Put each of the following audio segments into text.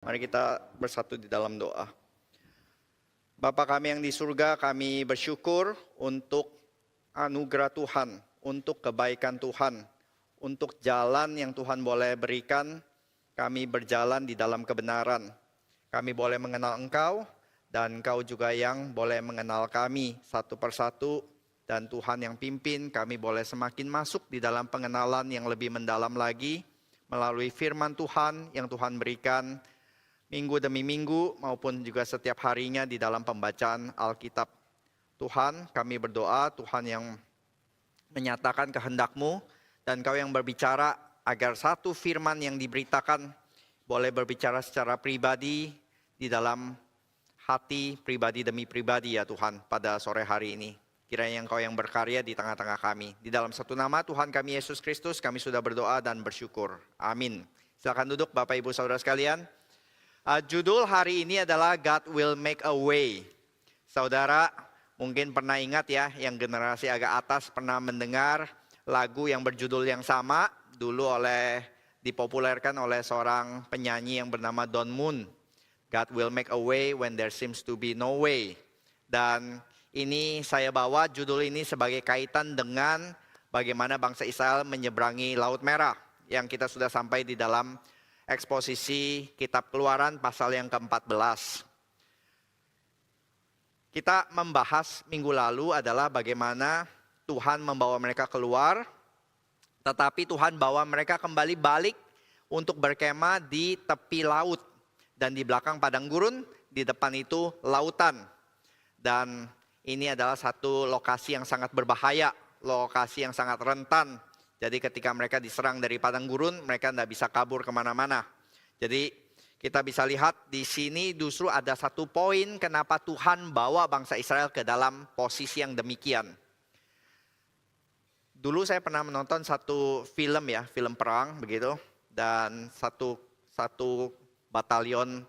Mari kita bersatu di dalam doa. Bapa kami yang di surga, kami bersyukur untuk anugerah Tuhan, untuk kebaikan Tuhan, untuk jalan yang Tuhan boleh berikan. Kami berjalan di dalam kebenaran. Kami boleh mengenal Engkau, dan Engkau juga yang boleh mengenal kami satu persatu. Dan Tuhan yang pimpin, kami boleh semakin masuk di dalam pengenalan yang lebih mendalam lagi, melalui firman Tuhan yang Tuhan berikan, minggu demi minggu maupun juga setiap harinya di dalam pembacaan Alkitab. Tuhan, kami berdoa, Tuhan yang menyatakan kehendak-Mu, dan Kau yang berbicara agar satu firman yang diberitakan boleh berbicara secara pribadi di dalam hati pribadi demi pribadi ya Tuhan pada sore hari ini. Kiranya Engkau yang berkarya di tengah-tengah kami. Di dalam satu nama Tuhan kami Yesus Kristus, kami sudah berdoa dan bersyukur. Amin. Silakan duduk Bapak Ibu Saudara sekalian. Judul hari ini adalah God Will Make a Way. Saudara mungkin pernah ingat ya, yang generasi agak atas pernah mendengar lagu yang berjudul yang sama. Dulu dipopulerkan oleh seorang penyanyi yang bernama Don Moon. God will make a way when there seems to be no way. Dan ini saya bawa judul ini sebagai kaitan dengan bagaimana bangsa Israel menyeberangi Laut Merah. Yang kita sudah sampai di dalam eksposisi kitab Keluaran pasal yang ke-14. Kita membahas minggu lalu adalah bagaimana Tuhan membawa mereka keluar, tetapi Tuhan bawa mereka kembali balik untuk berkemah di tepi laut. Dan di belakang padang gurun, di depan itu lautan. Dan ini adalah satu lokasi yang sangat berbahaya, lokasi yang sangat rentan. Jadi ketika mereka diserang dari padang gurun, mereka tidak bisa kabur kemana-mana. Jadi kita bisa lihat di sini justru ada satu poin kenapa Tuhan bawa bangsa Israel ke dalam posisi yang demikian. Dulu saya pernah menonton satu film ya, film perang begitu. Dan satu batalion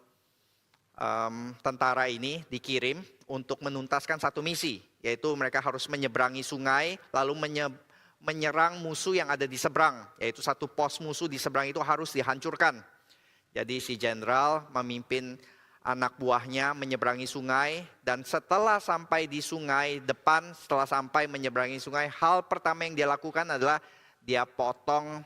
tentara ini dikirim untuk menuntaskan satu misi. Yaitu mereka harus menyeberangi sungai, lalu menyerang musuh yang ada di seberang. Yaitu satu pos musuh di seberang itu harus dihancurkan. Jadi si jenderal memimpin anak buahnya menyeberangi sungai. Dan setelah sampai di sungai depan, setelah sampai menyeberangi sungai, hal pertama yang dia lakukan adalah dia potong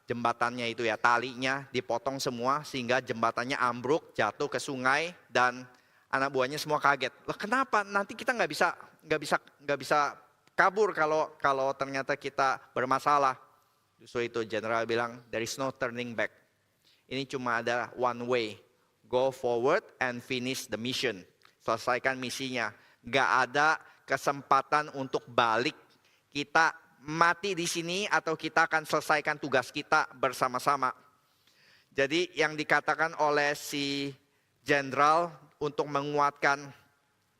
jembatannya itu ya, talinya dipotong semua sehingga jembatannya ambruk, jatuh ke sungai, dan anak buahnya semua kaget. Loh, kenapa? Nanti kita nggak bisa kabur kalau ternyata kita bermasalah. Justru itu jenderal bilang, there is no turning back. Ini cuma ada one way, go forward and finish the mission. Selesaikan misinya. Nggak ada kesempatan untuk balik. Kita mati di sini atau kita akan selesaikan tugas kita bersama-sama. Jadi yang dikatakan oleh si jenderal untuk menguatkan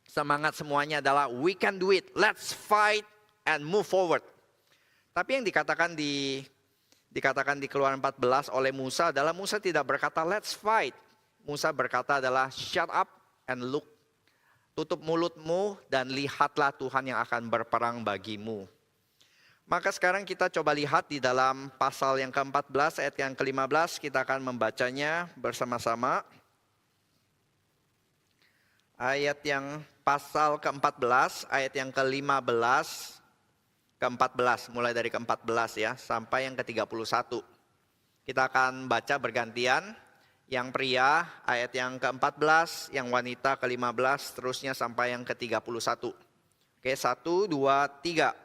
semangat semuanya adalah we can do it, let's fight and move forward. Tapi yang dikatakan di Keluaran 14 oleh Musa adalah Musa tidak berkata let's fight. Musa berkata adalah shut up and look. Tutup mulutmu dan lihatlah Tuhan yang akan berperang bagimu. Maka sekarang kita coba lihat di dalam pasal yang ke-14 ayat yang ke-15, kita akan membacanya bersama-sama. Ayat yang pasal ke-14, ayat yang ke-15, ke-14, mulai dari ke-14 ya, sampai yang ke-31. Kita akan baca bergantian, yang pria ayat yang ke-14, yang wanita ke-15, terusnya sampai yang ke-31. Oke, 1, 2, 3.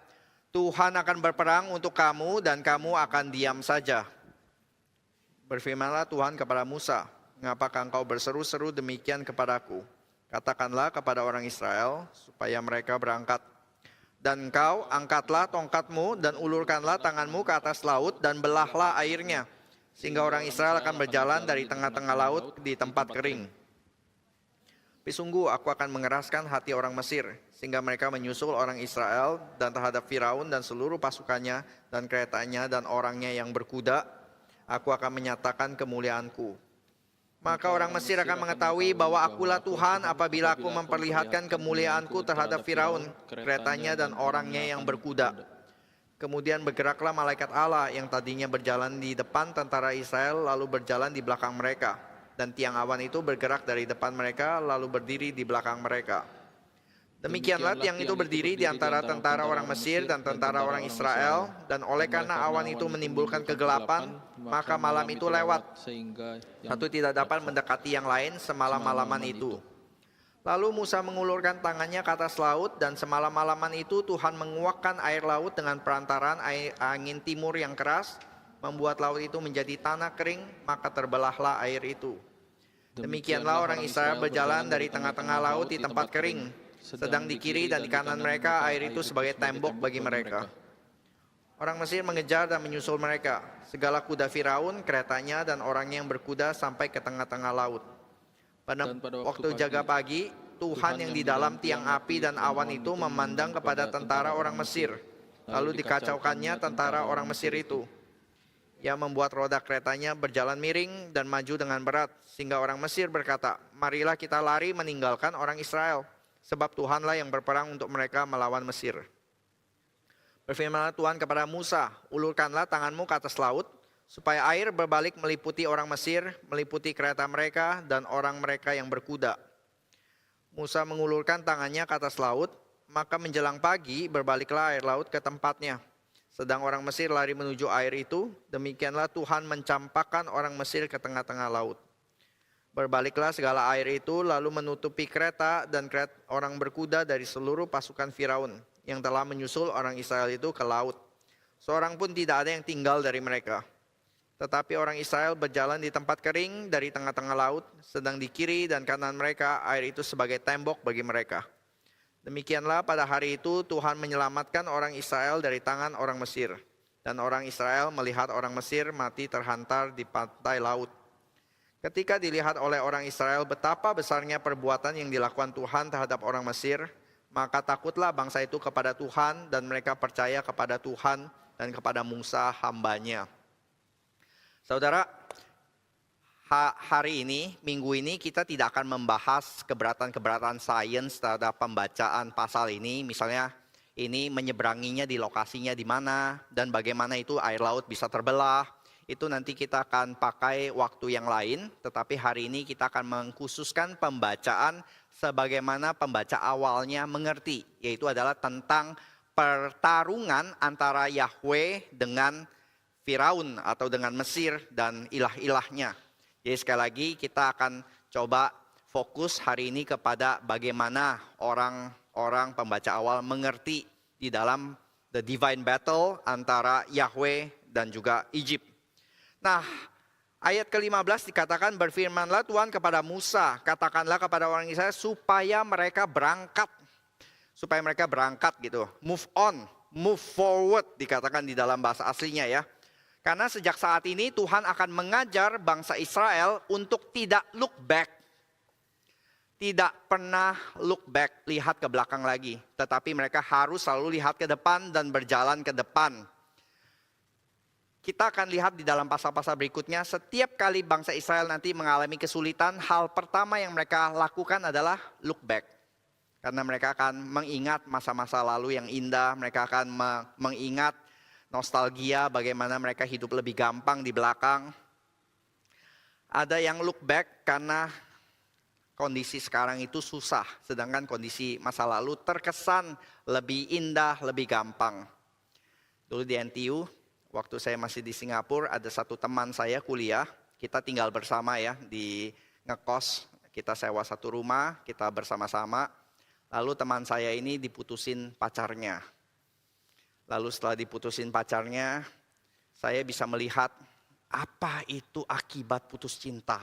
Tuhan akan berperang untuk kamu dan kamu akan diam saja. Berfirmanlah Tuhan kepada Musa, mengapakah engkau berseru-seru demikian kepadaku? Katakanlah kepada orang Israel supaya mereka berangkat. Dan engkau angkatlah tongkatmu dan ulurkanlah tanganmu ke atas laut dan belahlah airnya. Sehingga orang Israel akan berjalan dari tengah-tengah laut di tempat kering. Tapi sungguh aku akan mengeraskan hati orang Mesir, sehingga mereka menyusul orang Israel dan terhadap Firaun dan seluruh pasukannya dan keretanya dan orangnya yang berkuda, aku akan menyatakan kemuliaanku. Maka orang Mesir akan mengetahui bahwa akulah Tuhan apabila aku memperlihatkan kemuliaanku terhadap Firaun, keretanya dan orangnya yang berkuda. Kemudian bergeraklah malaikat Allah yang tadinya berjalan di depan tentara Israel lalu berjalan di belakang mereka. Dan tiang awan itu bergerak dari depan mereka lalu berdiri di belakang mereka. Demikianlah tiang itu berdiri di antara tentara orang Mesir dan tentara orang Israel. Dan oleh karena awan itu menimbulkan kegelapan, maka malam itu lewat. Satu tidak dapat mendekati yang lain semalam-malaman itu. Lalu Musa mengulurkan tangannya ke atas laut, dan semalam-malaman itu Tuhan menguakkan air laut dengan perantaraan angin timur yang keras, membuat laut itu menjadi tanah kering, maka terbelahlah air itu. Demikianlah orang Israel berjalan dari tengah-tengah laut di tempat kering, sedang di kiri dan di kanan mereka air itu sebagai tembok bagi mereka. Orang Mesir mengejar dan menyusul mereka. Segala kuda Firaun, keretanya, dan orangnya yang berkuda sampai ke tengah-tengah laut. Pada waktu jaga pagi, Tuhan yang di dalam tiang api dan awan itu memandang kepada tentara orang Mesir. Lalu dikacaukannya tentara orang Mesir itu. Ia membuat roda keretanya berjalan miring dan maju dengan berat. Sehingga orang Mesir berkata, marilah kita lari meninggalkan orang Israel. Sebab Tuhanlah yang berperang untuk mereka melawan Mesir. Berfirmanlah Tuhan kepada Musa, ulurkanlah tanganmu ke atas laut, supaya air berbalik meliputi orang Mesir, meliputi kereta mereka dan orang mereka yang berkuda. Musa mengulurkan tangannya ke atas laut, maka menjelang pagi berbaliklah air laut ke tempatnya. Sedang orang Mesir lari menuju air itu, demikianlah Tuhan mencampakkan orang Mesir ke tengah-tengah laut. Berbaliklah segala air itu lalu menutupi kereta dan orang berkuda dari seluruh pasukan Firaun yang telah menyusul orang Israel itu ke laut. Seorang pun tidak ada yang tinggal dari mereka. Tetapi orang Israel berjalan di tempat kering dari tengah-tengah laut, sedang di kiri dan kanan mereka air itu sebagai tembok bagi mereka. Demikianlah pada hari itu Tuhan menyelamatkan orang Israel dari tangan orang Mesir. Dan orang Israel melihat orang Mesir mati terhantar di pantai laut. Ketika dilihat oleh orang Israel betapa besarnya perbuatan yang dilakukan Tuhan terhadap orang Mesir, maka takutlah bangsa itu kepada Tuhan dan mereka percaya kepada Tuhan dan kepada Musa hambanya. Saudara, hari ini, minggu ini kita tidak akan membahas keberatan-keberatan sains terhadap pembacaan pasal ini. Misalnya ini menyeberanginya di lokasinya di mana dan bagaimana itu air laut bisa terbelah. Itu nanti kita akan pakai waktu yang lain, tetapi hari ini kita akan mengkhususkan pembacaan sebagaimana pembaca awalnya mengerti, yaitu adalah tentang pertarungan antara Yahweh dengan Firaun atau dengan Mesir dan ilah-ilahnya. Jadi sekali lagi kita akan coba fokus hari ini kepada bagaimana orang-orang pembaca awal mengerti di dalam the divine battle antara Yahweh dan juga Egypt. Nah, ayat ke-15 dikatakan berfirmanlah Tuhan kepada Musa, katakanlah kepada orang Israel supaya mereka berangkat. Supaya mereka berangkat gitu. Move on, move forward dikatakan di dalam bahasa aslinya ya. Karena sejak saat ini Tuhan akan mengajar bangsa Israel untuk tidak look back. Tidak pernah look back, lihat ke belakang lagi. Tetapi mereka harus selalu lihat ke depan dan berjalan ke depan. Kita akan lihat di dalam pasal-pasal berikutnya, setiap kali bangsa Israel nanti mengalami kesulitan, hal pertama yang mereka lakukan adalah look back. Karena mereka akan mengingat masa-masa lalu yang indah, mereka akan mengingat nostalgia bagaimana mereka hidup lebih gampang di belakang. Ada yang look back karena kondisi sekarang itu susah, sedangkan kondisi masa lalu terkesan lebih indah, lebih gampang. Dulu di NTU, waktu saya masih di Singapura, ada satu teman saya kuliah, kita tinggal bersama ya, di ngekos, kita sewa satu rumah, kita bersama-sama. Lalu teman saya ini diputusin pacarnya. Lalu setelah diputusin pacarnya, saya bisa melihat apa itu akibat putus cinta.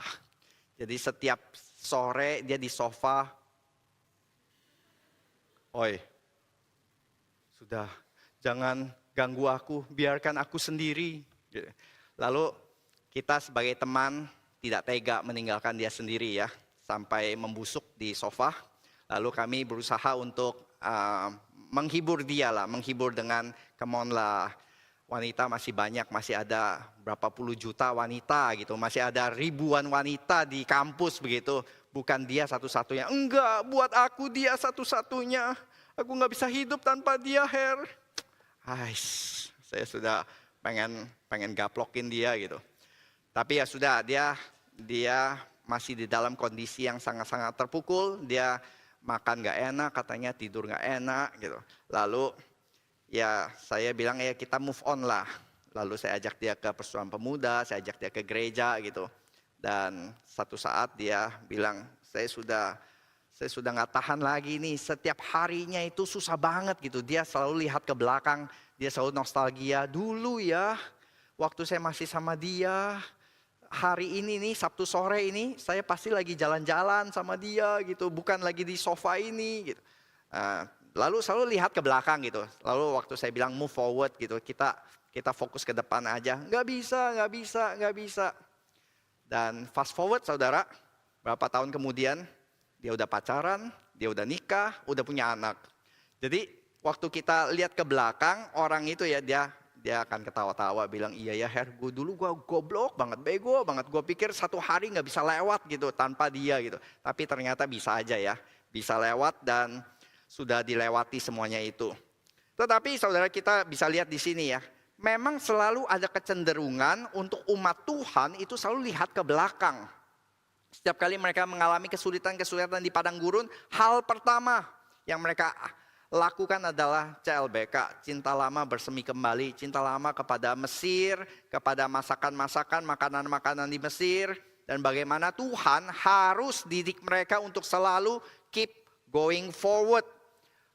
Jadi setiap sore dia di sofa, oi, sudah jangan ganggu aku, biarkan aku sendiri. Lalu kita sebagai teman tidak tega meninggalkan dia sendiri ya, sampai membusuk di sofa. Lalu kami berusaha untuk menghibur dia lah, menghibur dengan come on lah. Wanita masih banyak, masih ada berapa puluh juta wanita gitu, masih ada ribuan wanita di kampus begitu. Bukan dia satu-satunya, enggak, buat aku dia satu-satunya. Aku nggak bisa hidup tanpa dia, Her. saya sudah pengen gaplokin dia gitu. Tapi ya sudah, dia masih di dalam kondisi yang sangat-sangat terpukul. Dia makan gak enak, katanya tidur gak enak gitu. Lalu ya saya bilang ya kita move on lah. Lalu saya ajak dia ke Persatuan Pemuda, saya ajak dia ke gereja gitu. Dan satu saat dia bilang, saya sudah nggak tahan lagi nih. Setiap harinya itu susah banget gitu. Dia selalu lihat ke belakang, dia selalu nostalgia. Dulu ya, waktu saya masih sama dia, hari ini nih Sabtu sore ini saya pasti lagi jalan-jalan sama dia gitu, bukan lagi di sofa ini gitu. Lalu selalu lihat ke belakang gitu. Lalu waktu saya bilang move forward gitu, kita fokus ke depan aja. Nggak bisa. Dan fast forward saudara, berapa tahun kemudian dia udah pacaran, dia udah nikah, udah punya anak. Jadi waktu kita lihat ke belakang, orang itu ya dia akan ketawa-tawa bilang, iya ya Her, gue dulu gue goblok banget, bego banget. Gue pikir satu hari gak bisa lewat gitu tanpa dia gitu. Tapi ternyata bisa aja ya, bisa lewat dan sudah dilewati semuanya itu. Tetapi saudara kita bisa lihat di sini ya, memang selalu ada kecenderungan untuk umat Tuhan itu selalu lihat ke belakang. Setiap kali mereka mengalami kesulitan-kesulitan di padang gurun, hal pertama yang mereka lakukan adalah CLBK, cinta lama bersemi kembali, cinta lama kepada Mesir, kepada masakan-masakan, makanan-makanan di Mesir, dan bagaimana Tuhan harus didik mereka untuk selalu keep going forward.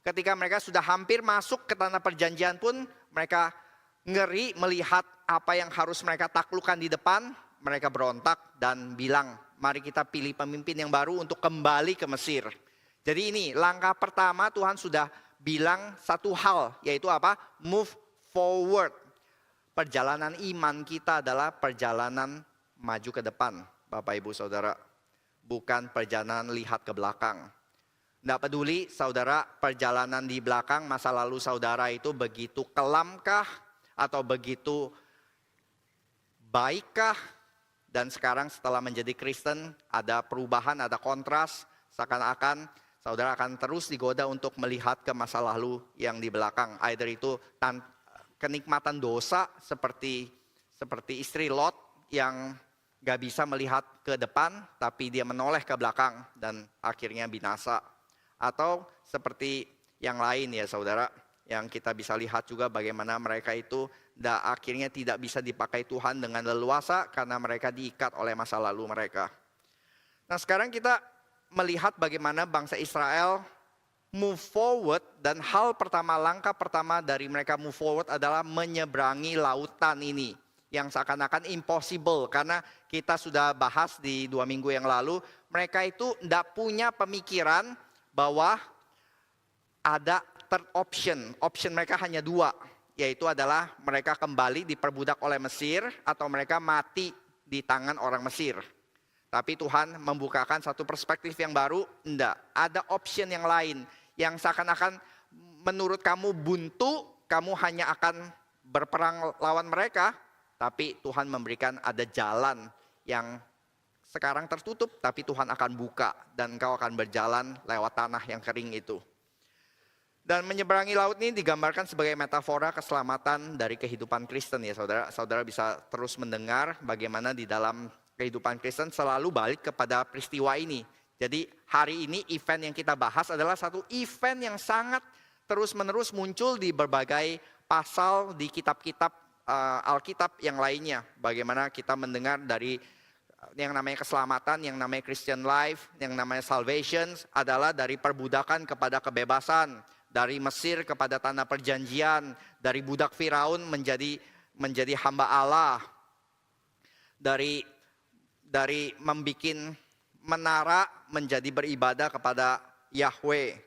Ketika mereka sudah hampir masuk ke tanah perjanjian pun, mereka ngeri melihat apa yang harus mereka taklukkan di depan, mereka berontak dan bilang, mari kita pilih pemimpin yang baru untuk kembali ke Mesir. Jadi ini langkah pertama Tuhan sudah bilang satu hal, yaitu apa? Move forward. Perjalanan iman kita adalah perjalanan maju ke depan, Bapak Ibu Saudara. Bukan perjalanan lihat ke belakang. Tidak peduli saudara perjalanan di belakang masa lalu saudara itu begitu kelamkah atau begitu baikkah. Dan sekarang setelah menjadi Kristen ada perubahan, ada kontras. Seakan-akan saudara akan terus digoda untuk melihat ke masa lalu yang di belakang. Either itu kenikmatan dosa seperti istri Lot yang gak bisa melihat ke depan tapi dia menoleh ke belakang dan akhirnya binasa. Atau seperti yang lain ya saudara, yang kita bisa lihat juga bagaimana mereka itu akhirnya tidak bisa dipakai Tuhan dengan leluasa karena mereka diikat oleh masa lalu mereka. Nah sekarang kita melihat bagaimana bangsa Israel move forward dan langkah pertama dari mereka move forward adalah menyeberangi lautan ini. Yang seakan-akan impossible karena kita sudah bahas di 2 minggu yang lalu, mereka itu tidak punya pemikiran bahwa ada third option. Option mereka hanya 2, yaitu adalah mereka kembali diperbudak oleh Mesir atau mereka mati di tangan orang Mesir. Tapi Tuhan membukakan satu perspektif yang baru, enggak. Ada option yang lain yang seakan-akan menurut kamu buntu, kamu hanya akan berperang lawan mereka, tapi Tuhan memberikan ada jalan yang sekarang tertutup, tapi Tuhan akan buka dan engkau akan berjalan lewat tanah yang kering itu. Dan menyeberangi laut ini digambarkan sebagai metafora keselamatan dari kehidupan Kristen ya saudara. Saudara bisa terus mendengar bagaimana di dalam kehidupan Kristen selalu balik kepada peristiwa ini. Jadi hari ini event yang kita bahas adalah satu event yang sangat terus-menerus muncul di berbagai pasal di kitab-kitab Alkitab yang lainnya. Bagaimana kita mendengar dari yang namanya keselamatan, yang namanya Christian life, yang namanya salvation adalah dari perbudakan kepada kebebasan, dari Mesir kepada tanah perjanjian, dari budak Firaun menjadi hamba Allah, dari membikin menara menjadi beribadah kepada Yahweh.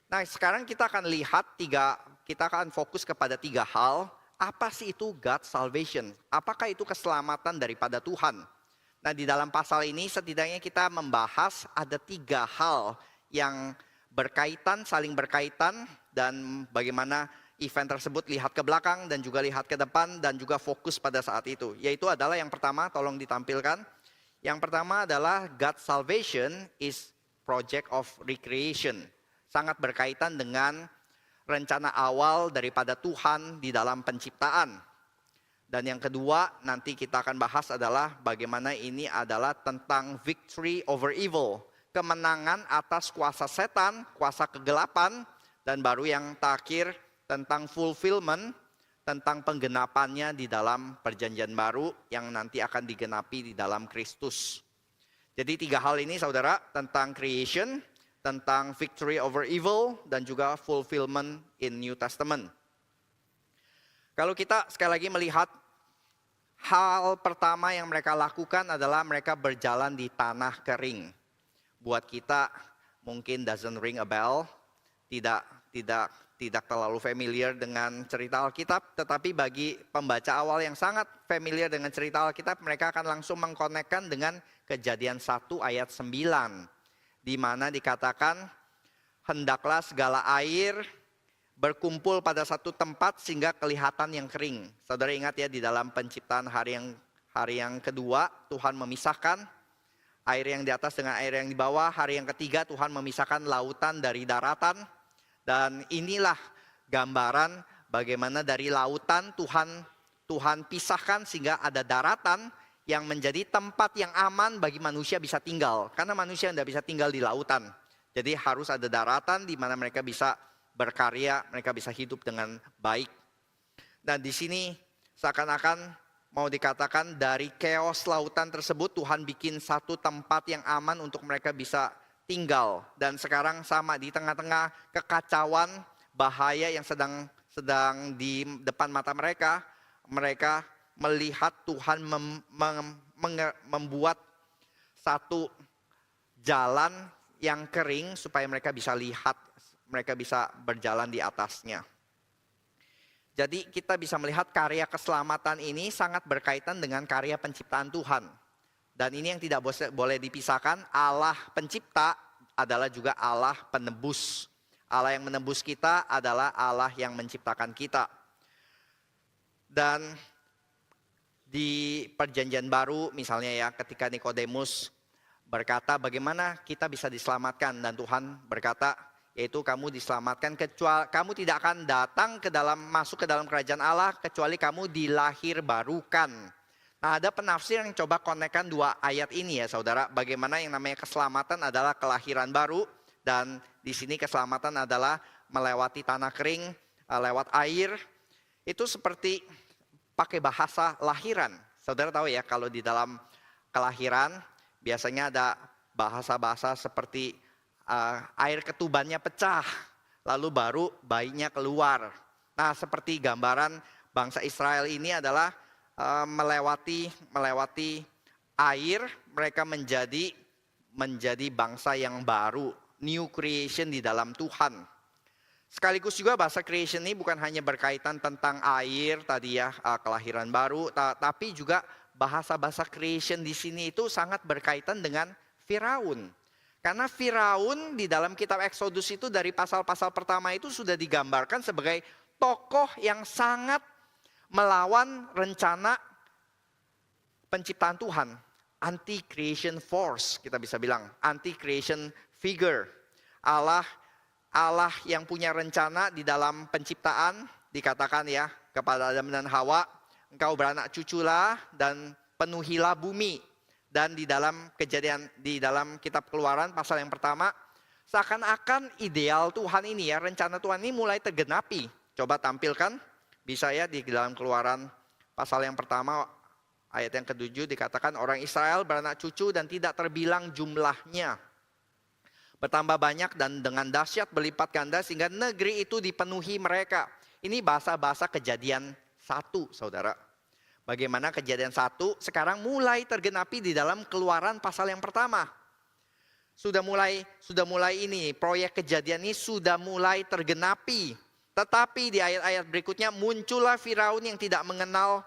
Nah, sekarang kita akan lihat kita akan fokus kepada 3 hal. Apa sih itu God's salvation? Apakah itu keselamatan daripada Tuhan? Nah, di dalam pasal ini setidaknya kita membahas ada 3 hal yang berkaitan, saling berkaitan, dan bagaimana event tersebut lihat ke belakang dan juga lihat ke depan dan juga fokus pada saat itu. Yaitu adalah yang pertama, tolong ditampilkan. Yang pertama adalah God's salvation is project of recreation. Sangat berkaitan dengan rencana awal daripada Tuhan di dalam penciptaan. Dan yang kedua nanti kita akan bahas adalah bagaimana ini adalah tentang victory over evil. Kemenangan atas kuasa setan, kuasa kegelapan. Dan baru yang terakhir tentang fulfillment, tentang penggenapannya di dalam perjanjian baru yang nanti akan digenapi di dalam Kristus. Jadi 3 hal ini saudara, tentang creation, tentang victory over evil, dan juga fulfillment in New Testament. Kalau kita sekali lagi melihat, hal pertama yang mereka lakukan adalah mereka berjalan di tanah kering. Buat kita mungkin doesn't ring a bell, tidak terlalu familiar dengan cerita Alkitab, tetapi bagi pembaca awal yang sangat familiar dengan cerita Alkitab, mereka akan langsung mengkonekkan dengan Kejadian 1 ayat 9, di mana dikatakan, hendaklah segala air berkumpul pada satu tempat sehingga kelihatan yang kering. Saudara ingat ya, di dalam penciptaan hari yang kedua, Tuhan memisahkan air yang di atas dengan air yang di bawah. Hari yang ketiga Tuhan memisahkan lautan dari daratan. Dan inilah gambaran bagaimana dari lautan Tuhan pisahkan sehingga ada daratan yang menjadi tempat yang aman bagi manusia bisa tinggal. Karena manusia tidak bisa tinggal di lautan. Jadi harus ada daratan di mana mereka bisa berkarya, mereka bisa hidup dengan baik. Dan di sini seakan-akan mau dikatakan dari chaos lautan tersebut Tuhan bikin satu tempat yang aman untuk mereka bisa tinggal. Dan sekarang sama di tengah-tengah kekacauan, bahaya yang sedang di depan mata mereka, mereka melihat Tuhan membuat satu jalan yang kering supaya mereka bisa lihat, mereka bisa berjalan di atasnya. Jadi kita bisa melihat karya keselamatan ini sangat berkaitan dengan karya penciptaan Tuhan. Dan ini yang tidak boleh dipisahkan, Allah pencipta adalah juga Allah penebus. Allah yang menebus kita adalah Allah yang menciptakan kita. Dan di perjanjian baru misalnya ya, ketika Nikodemus berkata bagaimana kita bisa diselamatkan, dan Tuhan berkata, yaitu kamu diselamatkan kecuali kamu tidak akan masuk ke dalam kerajaan Allah kecuali kamu dilahir barukan. Nah, ada penafsir yang coba konekkan 2 ayat ini ya saudara, bagaimana yang namanya keselamatan adalah kelahiran baru, dan di sini keselamatan adalah melewati tanah kering, lewat air. Itu seperti pakai bahasa lahiran. Saudara tahu ya, kalau di dalam kelahiran biasanya ada bahasa-bahasa seperti air ketubannya pecah, lalu baru bayinya keluar. Nah, seperti gambaran bangsa Israel ini adalah melewati air, mereka menjadi bangsa yang baru, new creation di dalam Tuhan. Sekaligus juga bahasa creation ini bukan hanya berkaitan tentang air tadi ya, kelahiran baru, tapi juga bahasa-bahasa creation di sini itu sangat berkaitan dengan Firaun. Karena Firaun di dalam kitab Exodus itu dari pasal-pasal pertama itu sudah digambarkan sebagai tokoh yang sangat melawan rencana penciptaan Tuhan. Anti-creation force, kita bisa bilang. Anti-creation figure. Allah yang punya rencana di dalam penciptaan, dikatakan ya kepada Adam dan Hawa, engkau beranak cuculah dan penuhilah bumi. Dan di dalam kejadian, di dalam kitab Keluaran pasal yang pertama, seakan-akan ideal Tuhan ini ya, rencana Tuhan ini mulai tergenapi. Coba tampilkan, bisa ya di dalam Keluaran pasal yang pertama ayat yang ke-7 dikatakan orang Israel beranak cucu dan tidak terbilang jumlahnya. Bertambah banyak dan dengan dahsyat berlipat ganda sehingga negeri itu dipenuhi mereka. Ini bahasa-bahasa Kejadian 1 saudara. Bagaimana Kejadian 1 sekarang mulai tergenapi di dalam Keluaran pasal yang pertama. Sudah mulai ini, proyek kejadian ini sudah mulai tergenapi. Tetapi di ayat-ayat berikutnya muncullah Firaun yang tidak mengenal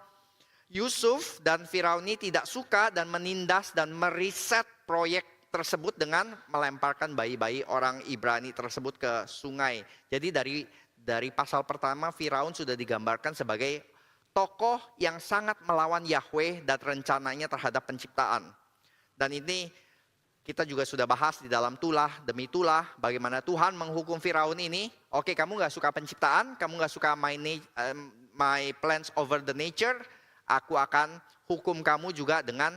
Yusuf, dan Firaun ini tidak suka dan menindas dan meriset proyek tersebut dengan melemparkan bayi-bayi orang Ibrani tersebut ke sungai. Jadi dari pasal pertama Firaun sudah digambarkan sebagai tokoh yang sangat melawan Yahweh dan rencananya terhadap penciptaan. Dan ini Kita juga sudah bahas di dalam tulah demi tulah bagaimana Tuhan menghukum Firaun ini. Oke, kamu nggak suka penciptaan, kamu nggak suka my plans over the nature, aku akan hukum kamu juga dengan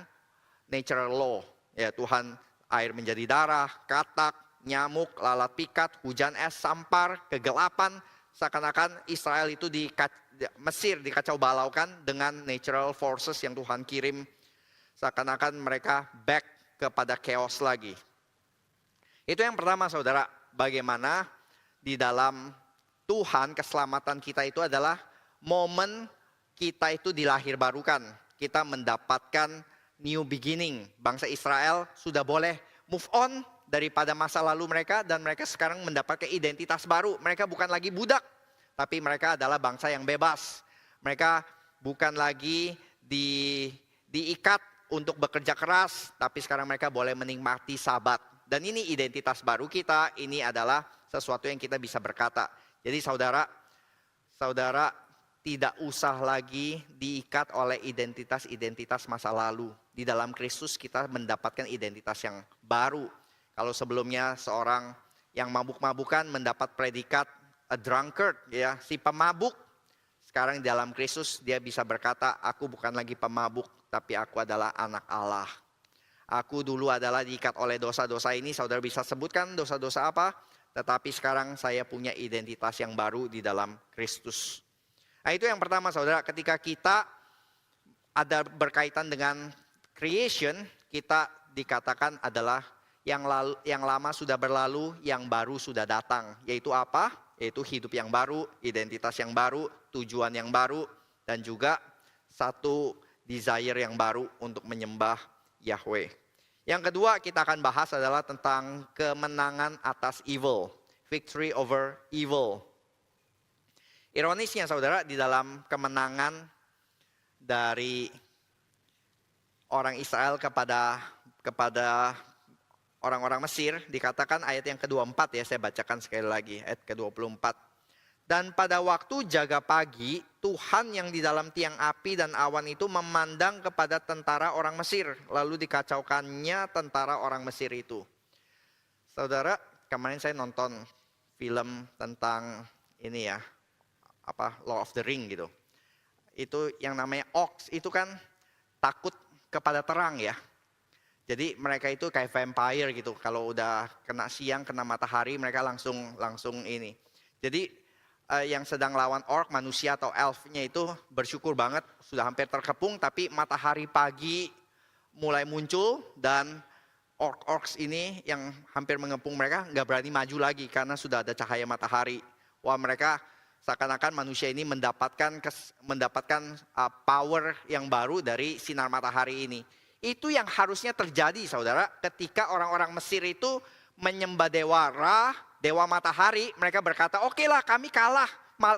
natural law. Ya, Tuhan air menjadi darah, katak, nyamuk, lalat pikat, hujan es, sampar, kegelapan. Seakan-akan Israel itu Mesir dikacau balaukan dengan natural forces yang Tuhan kirim. Seakan-akan mereka back kepada chaos lagi. Itu yang pertama saudara, bagaimana di dalam Tuhan keselamatan kita itu adalah momen kita itu dilahirbarukan. Kita mendapatkan new beginning. Bangsa Israel sudah boleh move on daripada masa lalu mereka dan mereka sekarang mendapatkan identitas baru. Mereka bukan lagi budak, tapi mereka adalah bangsa yang bebas. Mereka bukan lagi diikat untuk bekerja keras, tapi sekarang mereka boleh menikmati Sabat. Dan ini identitas baru kita, ini adalah sesuatu yang kita bisa berkata. Jadi saudara tidak usah lagi diikat oleh identitas-identitas masa lalu. Di dalam Kristus kita mendapatkan identitas yang baru. Kalau sebelumnya seorang yang mabuk-mabukan mendapat predikat a drunkard, ya, si pemabuk. Sekarang di dalam Kristus dia bisa berkata, aku bukan lagi pemabuk, tapi aku adalah anak Allah. Aku dulu adalah diikat oleh dosa-dosa ini, saudara bisa sebutkan dosa-dosa apa? Tetapi sekarang saya punya identitas yang baru di dalam Kristus. Nah itu yang pertama saudara, ketika kita ada berkaitan dengan creation, kita dikatakan adalah yang lama sudah berlalu, yang baru sudah datang. Yaitu apa? Yaitu hidup yang baru, identitas yang baru, tujuan yang baru, dan juga satu desire yang baru untuk menyembah Yahweh. Yang kedua kita akan bahas adalah tentang kemenangan atas evil. Victory over evil. Ironisnya saudara, di dalam kemenangan dari orang Israel kepada orang-orang Mesir, dikatakan ayat yang ke-24 ya, saya bacakan sekali lagi, ayat ke-24. Dan pada waktu jaga pagi, Tuhan yang di dalam tiang api dan awan itu memandang kepada tentara orang Mesir. Lalu dikacaukannya tentara orang Mesir itu. Saudara, kemarin saya nonton film tentang ini ya, Lord of the Ring gitu. Itu yang namanya orcs, itu kan takut kepada terang ya. Jadi mereka itu kayak vampire gitu. Kalau udah kena siang, kena matahari, mereka langsung ini. Jadi yang sedang lawan orc, manusia atau elfnya itu bersyukur banget sudah hampir terkepung, tapi matahari pagi mulai muncul dan orcs ini yang hampir mengepung mereka nggak berani maju lagi karena sudah ada cahaya matahari. Wah, mereka seakan-akan manusia ini mendapatkan power yang baru dari sinar matahari ini. Itu yang harusnya terjadi saudara, ketika orang-orang Mesir itu menyembah dewa Ra, dewa matahari. Mereka berkata, oke lah kami kalah,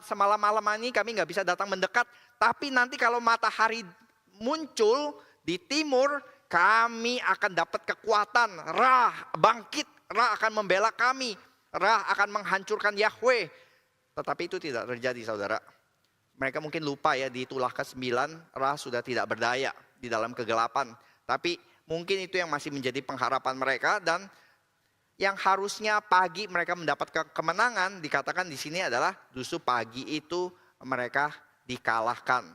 semalam-malam ini kami nggak bisa datang mendekat. Tapi nanti kalau matahari muncul di timur, kami akan dapat kekuatan. Ra bangkit, Ra akan membela kami, Ra akan menghancurkan Yahweh. Tetapi itu tidak terjadi saudara. Mereka mungkin lupa ya, di tulah ke-9 Ra sudah tidak berdaya di dalam kegelapan. Tapi mungkin itu yang masih menjadi pengharapan mereka, dan yang harusnya pagi mereka mendapat kemenangan, dikatakan di sini adalah justru pagi itu mereka dikalahkan.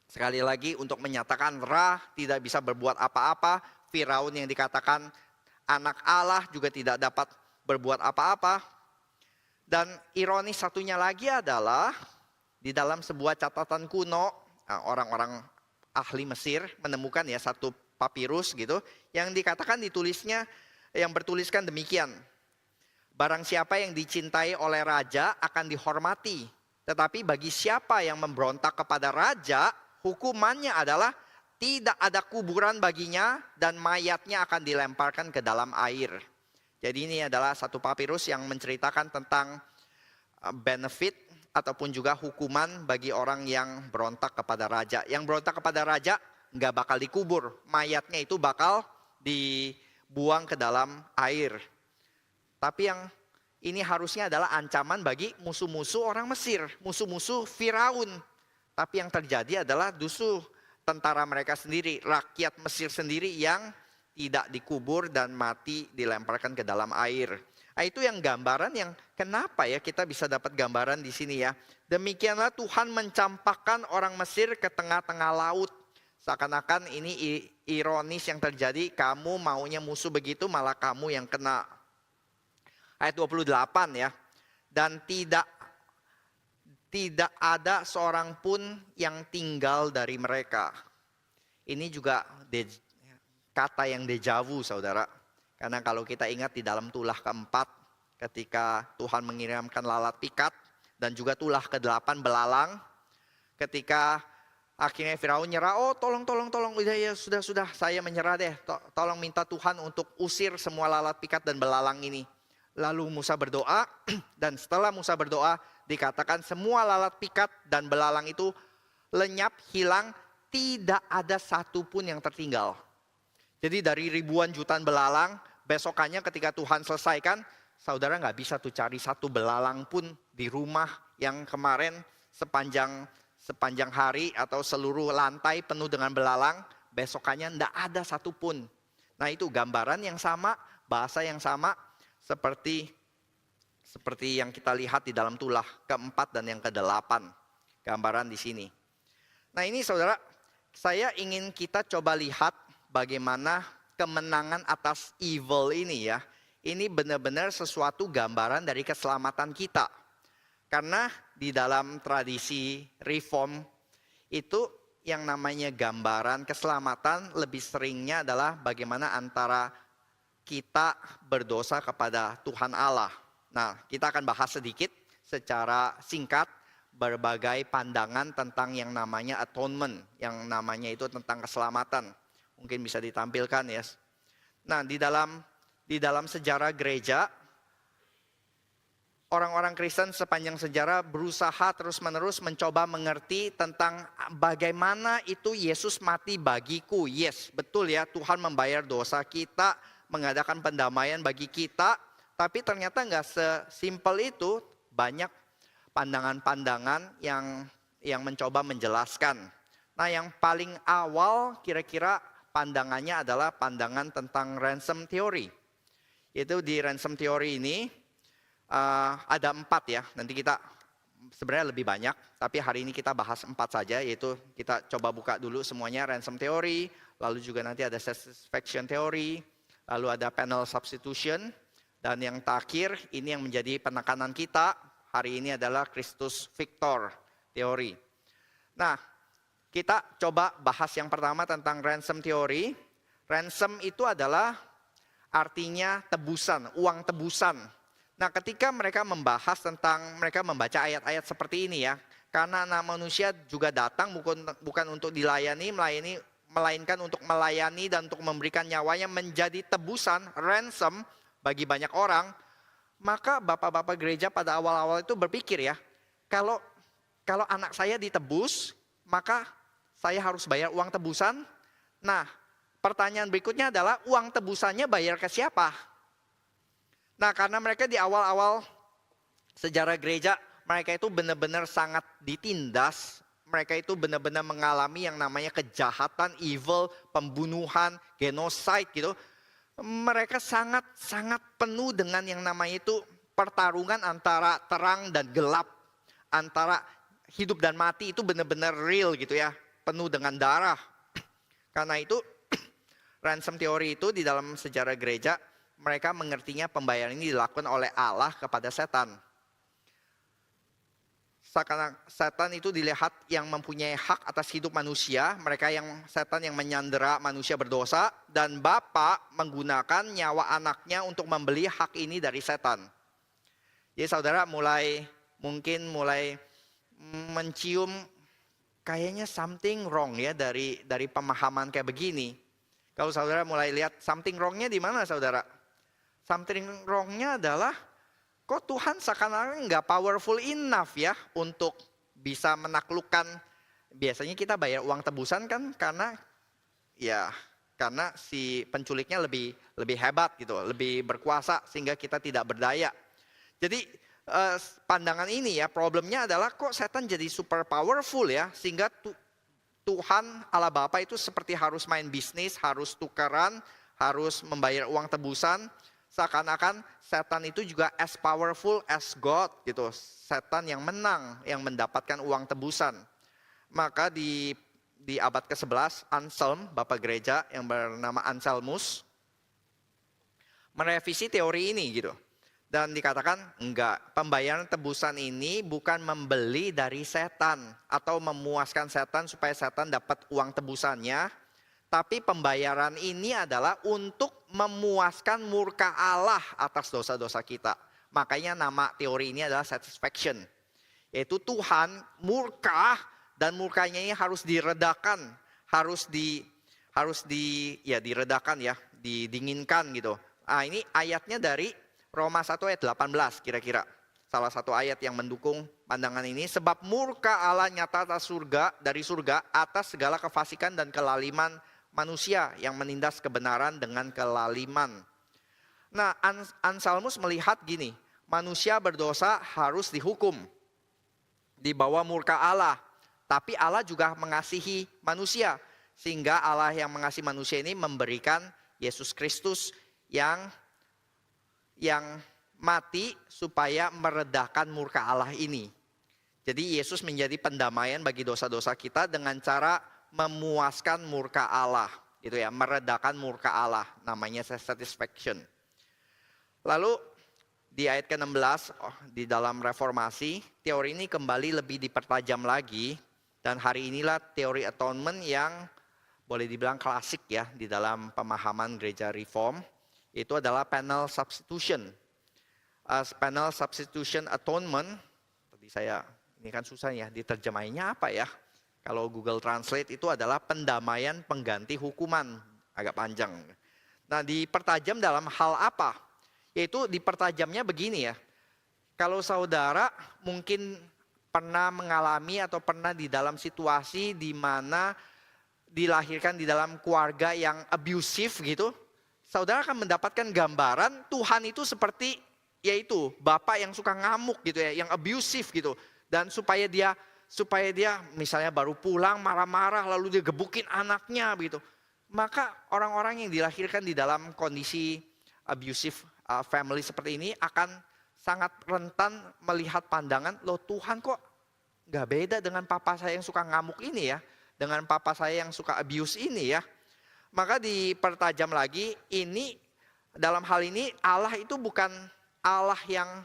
Sekali lagi untuk menyatakan Ra tidak bisa berbuat apa-apa, Firaun yang dikatakan anak Allah juga tidak dapat berbuat apa-apa. Dan ironis satunya lagi adalah di dalam sebuah catatan kuno, orang-orang ahli Mesir menemukan ya satu papirus gitu yang dikatakan yang bertuliskan demikian. Barang siapa yang dicintai oleh raja akan dihormati. Tetapi bagi siapa yang memberontak kepada raja, hukumannya adalah tidak ada kuburan baginya dan mayatnya akan dilemparkan ke dalam air. Jadi ini adalah satu papirus yang menceritakan tentang benefit ataupun juga hukuman bagi orang yang berontak kepada raja. Yang berontak kepada raja nggak bakal dikubur, mayatnya itu bakal dibuang ke dalam air. Tapi yang ini harusnya adalah ancaman bagi musuh-musuh orang Mesir, musuh-musuh Firaun. Tapi yang terjadi adalah justru tentara mereka sendiri, rakyat Mesir sendiri yang tidak dikubur, dan mati dilemparkan ke dalam air. Nah, itu yang gambaran yang kenapa ya kita bisa dapat gambaran di sini ya. Demikianlah Tuhan mencampakkan orang Mesir ke tengah-tengah laut. Seakan-akan ini ironis yang terjadi, kamu maunya musuh begitu malah kamu yang kena. Ayat 28 ya. Dan tidak ada seorang pun yang tinggal dari mereka. Ini juga kata yang dejavu, saudara. Karena kalau kita ingat di dalam tulah keempat, ketika Tuhan mengirimkan lalat pikat, dan juga tulah ke-8 belalang, ketika akhirnya Firaun nyerah, oh tolong, udah ya sudah, saya menyerah deh, tolong minta Tuhan untuk usir semua lalat pikat dan belalang ini. Lalu Musa berdoa, dan setelah Musa berdoa, dikatakan semua lalat pikat dan belalang itu lenyap, hilang, tidak ada satupun yang tertinggal. Jadi dari ribuan jutaan belalang, besokannya ketika Tuhan selesaikan, saudara nggak bisa tuh cari satu belalang pun di rumah yang kemarin sepanjang hari atau seluruh lantai penuh dengan belalang, besokannya nggak ada satupun. Nah itu gambaran yang sama, bahasa yang sama, seperti yang kita lihat di dalam tulah keempat dan yang ke-8. Gambaran di sini. Nah ini saudara, saya ingin kita coba lihat bagaimana kemenangan atas evil ini ya. Ini benar-benar sesuatu gambaran dari keselamatan kita. Karena di dalam tradisi reform itu yang namanya gambaran keselamatan lebih seringnya adalah bagaimana antara kita berdosa kepada Tuhan Allah. Nah, kita akan bahas sedikit secara singkat berbagai pandangan tentang yang namanya atonement, yang namanya itu tentang keselamatan. Mungkin bisa ditampilkan ya. Nah, di dalam sejarah gereja, orang-orang Kristen sepanjang sejarah berusaha terus-menerus mencoba mengerti tentang bagaimana itu Yesus mati bagiku. Yes, betul ya, Tuhan membayar dosa kita, mengadakan pendamaian bagi kita. Tapi ternyata nggak sesimpel itu, banyak pandangan-pandangan yang mencoba menjelaskan. Nah, yang paling awal kira-kira pandangannya adalah pandangan tentang ransom theory. Itu di ransom theory ini ada 4 ya. Nanti kita sebenarnya lebih banyak, tapi hari ini kita bahas 4 saja, yaitu kita coba buka dulu semuanya, ransom theory, lalu juga nanti ada satisfaction theory, lalu ada penal substitution, dan yang terakhir ini yang menjadi penekanan kita hari ini adalah Christus Victor theory. Nah, kita coba bahas yang pertama tentang ransom theory. Ransom itu adalah artinya tebusan, uang tebusan. Nah, ketika mereka membahas tentang, mereka membaca ayat-ayat seperti ini ya. Karena anak manusia juga datang bukan untuk dilayani, melainkan untuk melayani dan untuk memberikan nyawanya menjadi tebusan, ransom bagi banyak orang. Maka bapak-bapak gereja pada awal-awal itu berpikir ya, kalau anak saya ditebus, maka saya harus bayar uang tebusan. Nah, pertanyaan berikutnya adalah uang tebusannya bayar ke siapa? Nah, karena mereka di awal-awal sejarah gereja, mereka itu benar-benar sangat ditindas. Mereka itu benar-benar mengalami yang namanya kejahatan, evil, pembunuhan, genocide gitu. Mereka sangat penuh dengan yang namanya itu pertarungan antara terang dan gelap. Antara hidup dan mati itu benar-benar real gitu ya. Penuh dengan darah. Karena itu ransom teori itu di dalam sejarah gereja, mereka mengertinya pembayaran ini dilakukan oleh Allah kepada setan. Setan itu dilihat yang mempunyai hak atas hidup manusia, setan yang menyandera manusia berdosa, dan Bapa menggunakan nyawa anaknya untuk membeli hak ini dari setan. Jadi saudara mulai mencium kayaknya something wrong ya dari pemahaman kayak begini. Kalau saudara mulai lihat something wrongnya di mana saudara? Something wrongnya adalah kok Tuhan seakan-akan nggak powerful enough ya untuk bisa menaklukkan. Biasanya kita bayar uang tebusan kan karena si penculiknya lebih hebat gitu, lebih berkuasa sehingga kita tidak berdaya. Jadi pandangan ini ya, problemnya adalah kok setan jadi super powerful ya, sehingga Tuhan Allah Bapa itu seperti harus main bisnis, harus tukaran, harus membayar uang tebusan, seakan-akan setan itu juga as powerful as God gitu. Setan yang menang, yang mendapatkan uang tebusan. Maka di abad ke-11, Anselm, bapak gereja yang bernama Anselmus, merevisi teori ini gitu. Dan dikatakan enggak, pembayaran tebusan ini bukan membeli dari setan atau memuaskan setan supaya setan dapat uang tebusannya. Tapi pembayaran ini adalah untuk memuaskan murka Allah atas dosa-dosa kita. Makanya nama teori ini adalah satisfaction. Yaitu Tuhan murka dan murkanya ini harus diredakan. Diredakan ya, didinginkan gitu. Nah, ini ayatnya dari Roma 1 ayat 18 kira-kira. Salah satu ayat yang mendukung pandangan ini. Sebab murka Allah nyata dari surga atas segala kefasikan dan kelaliman manusia yang menindas kebenaran dengan kelaliman. Nah, Anselmus melihat gini, manusia berdosa harus dihukum di bawah murka Allah. Tapi Allah juga mengasihi manusia. Sehingga Allah yang mengasihi manusia ini memberikan Yesus Kristus yang mati supaya meredakan murka Allah ini. Jadi Yesus menjadi pendamaian bagi dosa-dosa kita dengan cara memuaskan murka Allah. Gitu ya, meredakan murka Allah, namanya satisfaction. Lalu di ayat ke-16 di dalam reformasi, teori ini kembali lebih dipertajam lagi. Dan hari inilah teori atonement yang boleh dibilang klasik ya di dalam pemahaman gereja reform. Itu adalah penal substitution. Penal substitution atonement, tadi ini kan susah ya, diterjemahinnya apa ya? Kalau Google Translate itu adalah pendamaian pengganti hukuman, agak panjang. Nah, dipertajam dalam hal apa? Yaitu dipertajamnya begini ya. Kalau saudara mungkin pernah mengalami atau pernah di dalam situasi di mana dilahirkan di dalam keluarga yang abusive gitu, saudara akan mendapatkan gambaran Tuhan itu seperti yaitu bapak yang suka ngamuk gitu ya, yang abusive gitu. Dan supaya dia misalnya baru pulang marah-marah lalu dia gebukin anaknya gitu. Maka orang-orang yang dilahirkan di dalam kondisi abusive family seperti ini akan sangat rentan melihat pandangan, loh Tuhan kok gak beda dengan papa saya yang suka ngamuk ini ya, dengan papa saya yang suka abuse ini ya. Maka dipertajam lagi, ini dalam hal ini Allah itu bukan Allah yang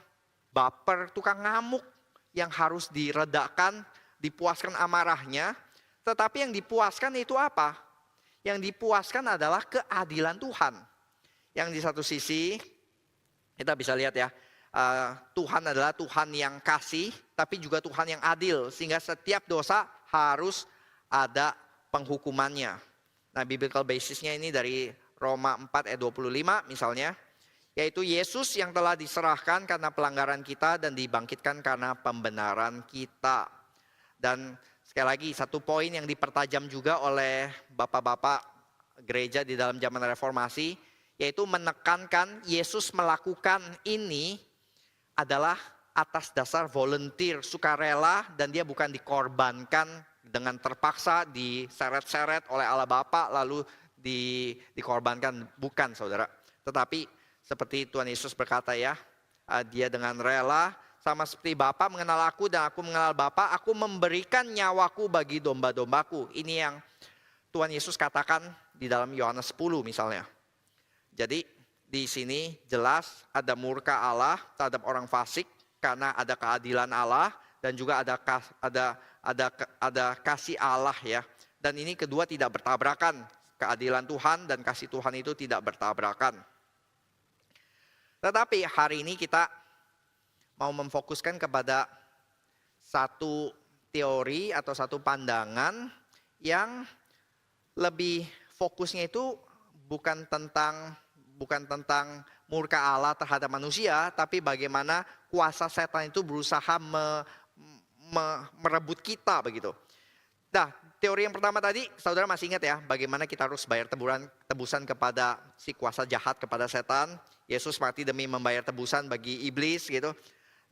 baper, tukang ngamuk, yang harus diredakan, dipuaskan amarahnya. Tetapi yang dipuaskan itu apa? Yang dipuaskan adalah keadilan Tuhan. Yang di satu sisi, kita bisa lihat ya, Tuhan adalah Tuhan yang kasih, tapi juga Tuhan yang adil. Sehingga setiap dosa harus ada penghukumannya. Nah, biblical basisnya ini dari Roma 4 ayat 25 misalnya. Yaitu Yesus yang telah diserahkan karena pelanggaran kita dan dibangkitkan karena pembenaran kita. Dan sekali lagi satu poin yang dipertajam juga oleh bapak-bapak gereja di dalam zaman reformasi. Yaitu menekankan Yesus melakukan ini adalah atas dasar volunteer, sukarela, dan dia bukan dikorbankan dengan terpaksa, diseret-seret oleh Allah Bapa lalu dikorbankan, bukan saudara. Tetapi seperti Tuhan Yesus berkata ya, dia dengan rela, sama seperti Bapa mengenal aku dan aku mengenal Bapa, aku memberikan nyawaku bagi domba-dombaku. Ini yang Tuhan Yesus katakan di dalam Yohanes 10 misalnya. Jadi di sini jelas ada murka Allah terhadap orang fasik karena ada keadilan Allah dan juga ada kasih Allah ya. Dan ini kedua tidak bertabrakan. Keadilan Tuhan dan kasih Tuhan itu tidak bertabrakan. Tetapi hari ini kita mau memfokuskan kepada satu teori atau satu pandangan yang lebih fokusnya itu bukan tentang murka Allah terhadap manusia, tapi bagaimana kuasa setan itu berusaha merebut kita begitu. Nah, teori yang pertama tadi, saudara masih ingat ya, bagaimana kita harus bayar tebusan kepada si kuasa jahat, kepada setan. Yesus mati demi membayar tebusan bagi iblis gitu.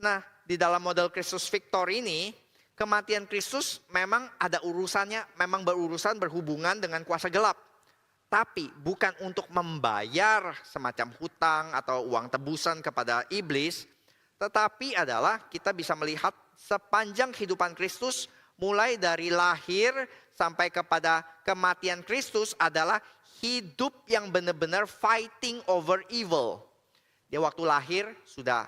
Nah, di dalam model Kristus Victor ini, kematian Kristus memang ada urusannya, memang berhubungan dengan kuasa gelap. Tetapi bukan untuk membayar semacam hutang atau uang tebusan kepada iblis. Tetapi adalah kita bisa melihat sepanjang kehidupan Kristus, mulai dari lahir sampai kepada kematian Kristus adalah hidup yang benar-benar fighting over evil. Dia waktu lahir sudah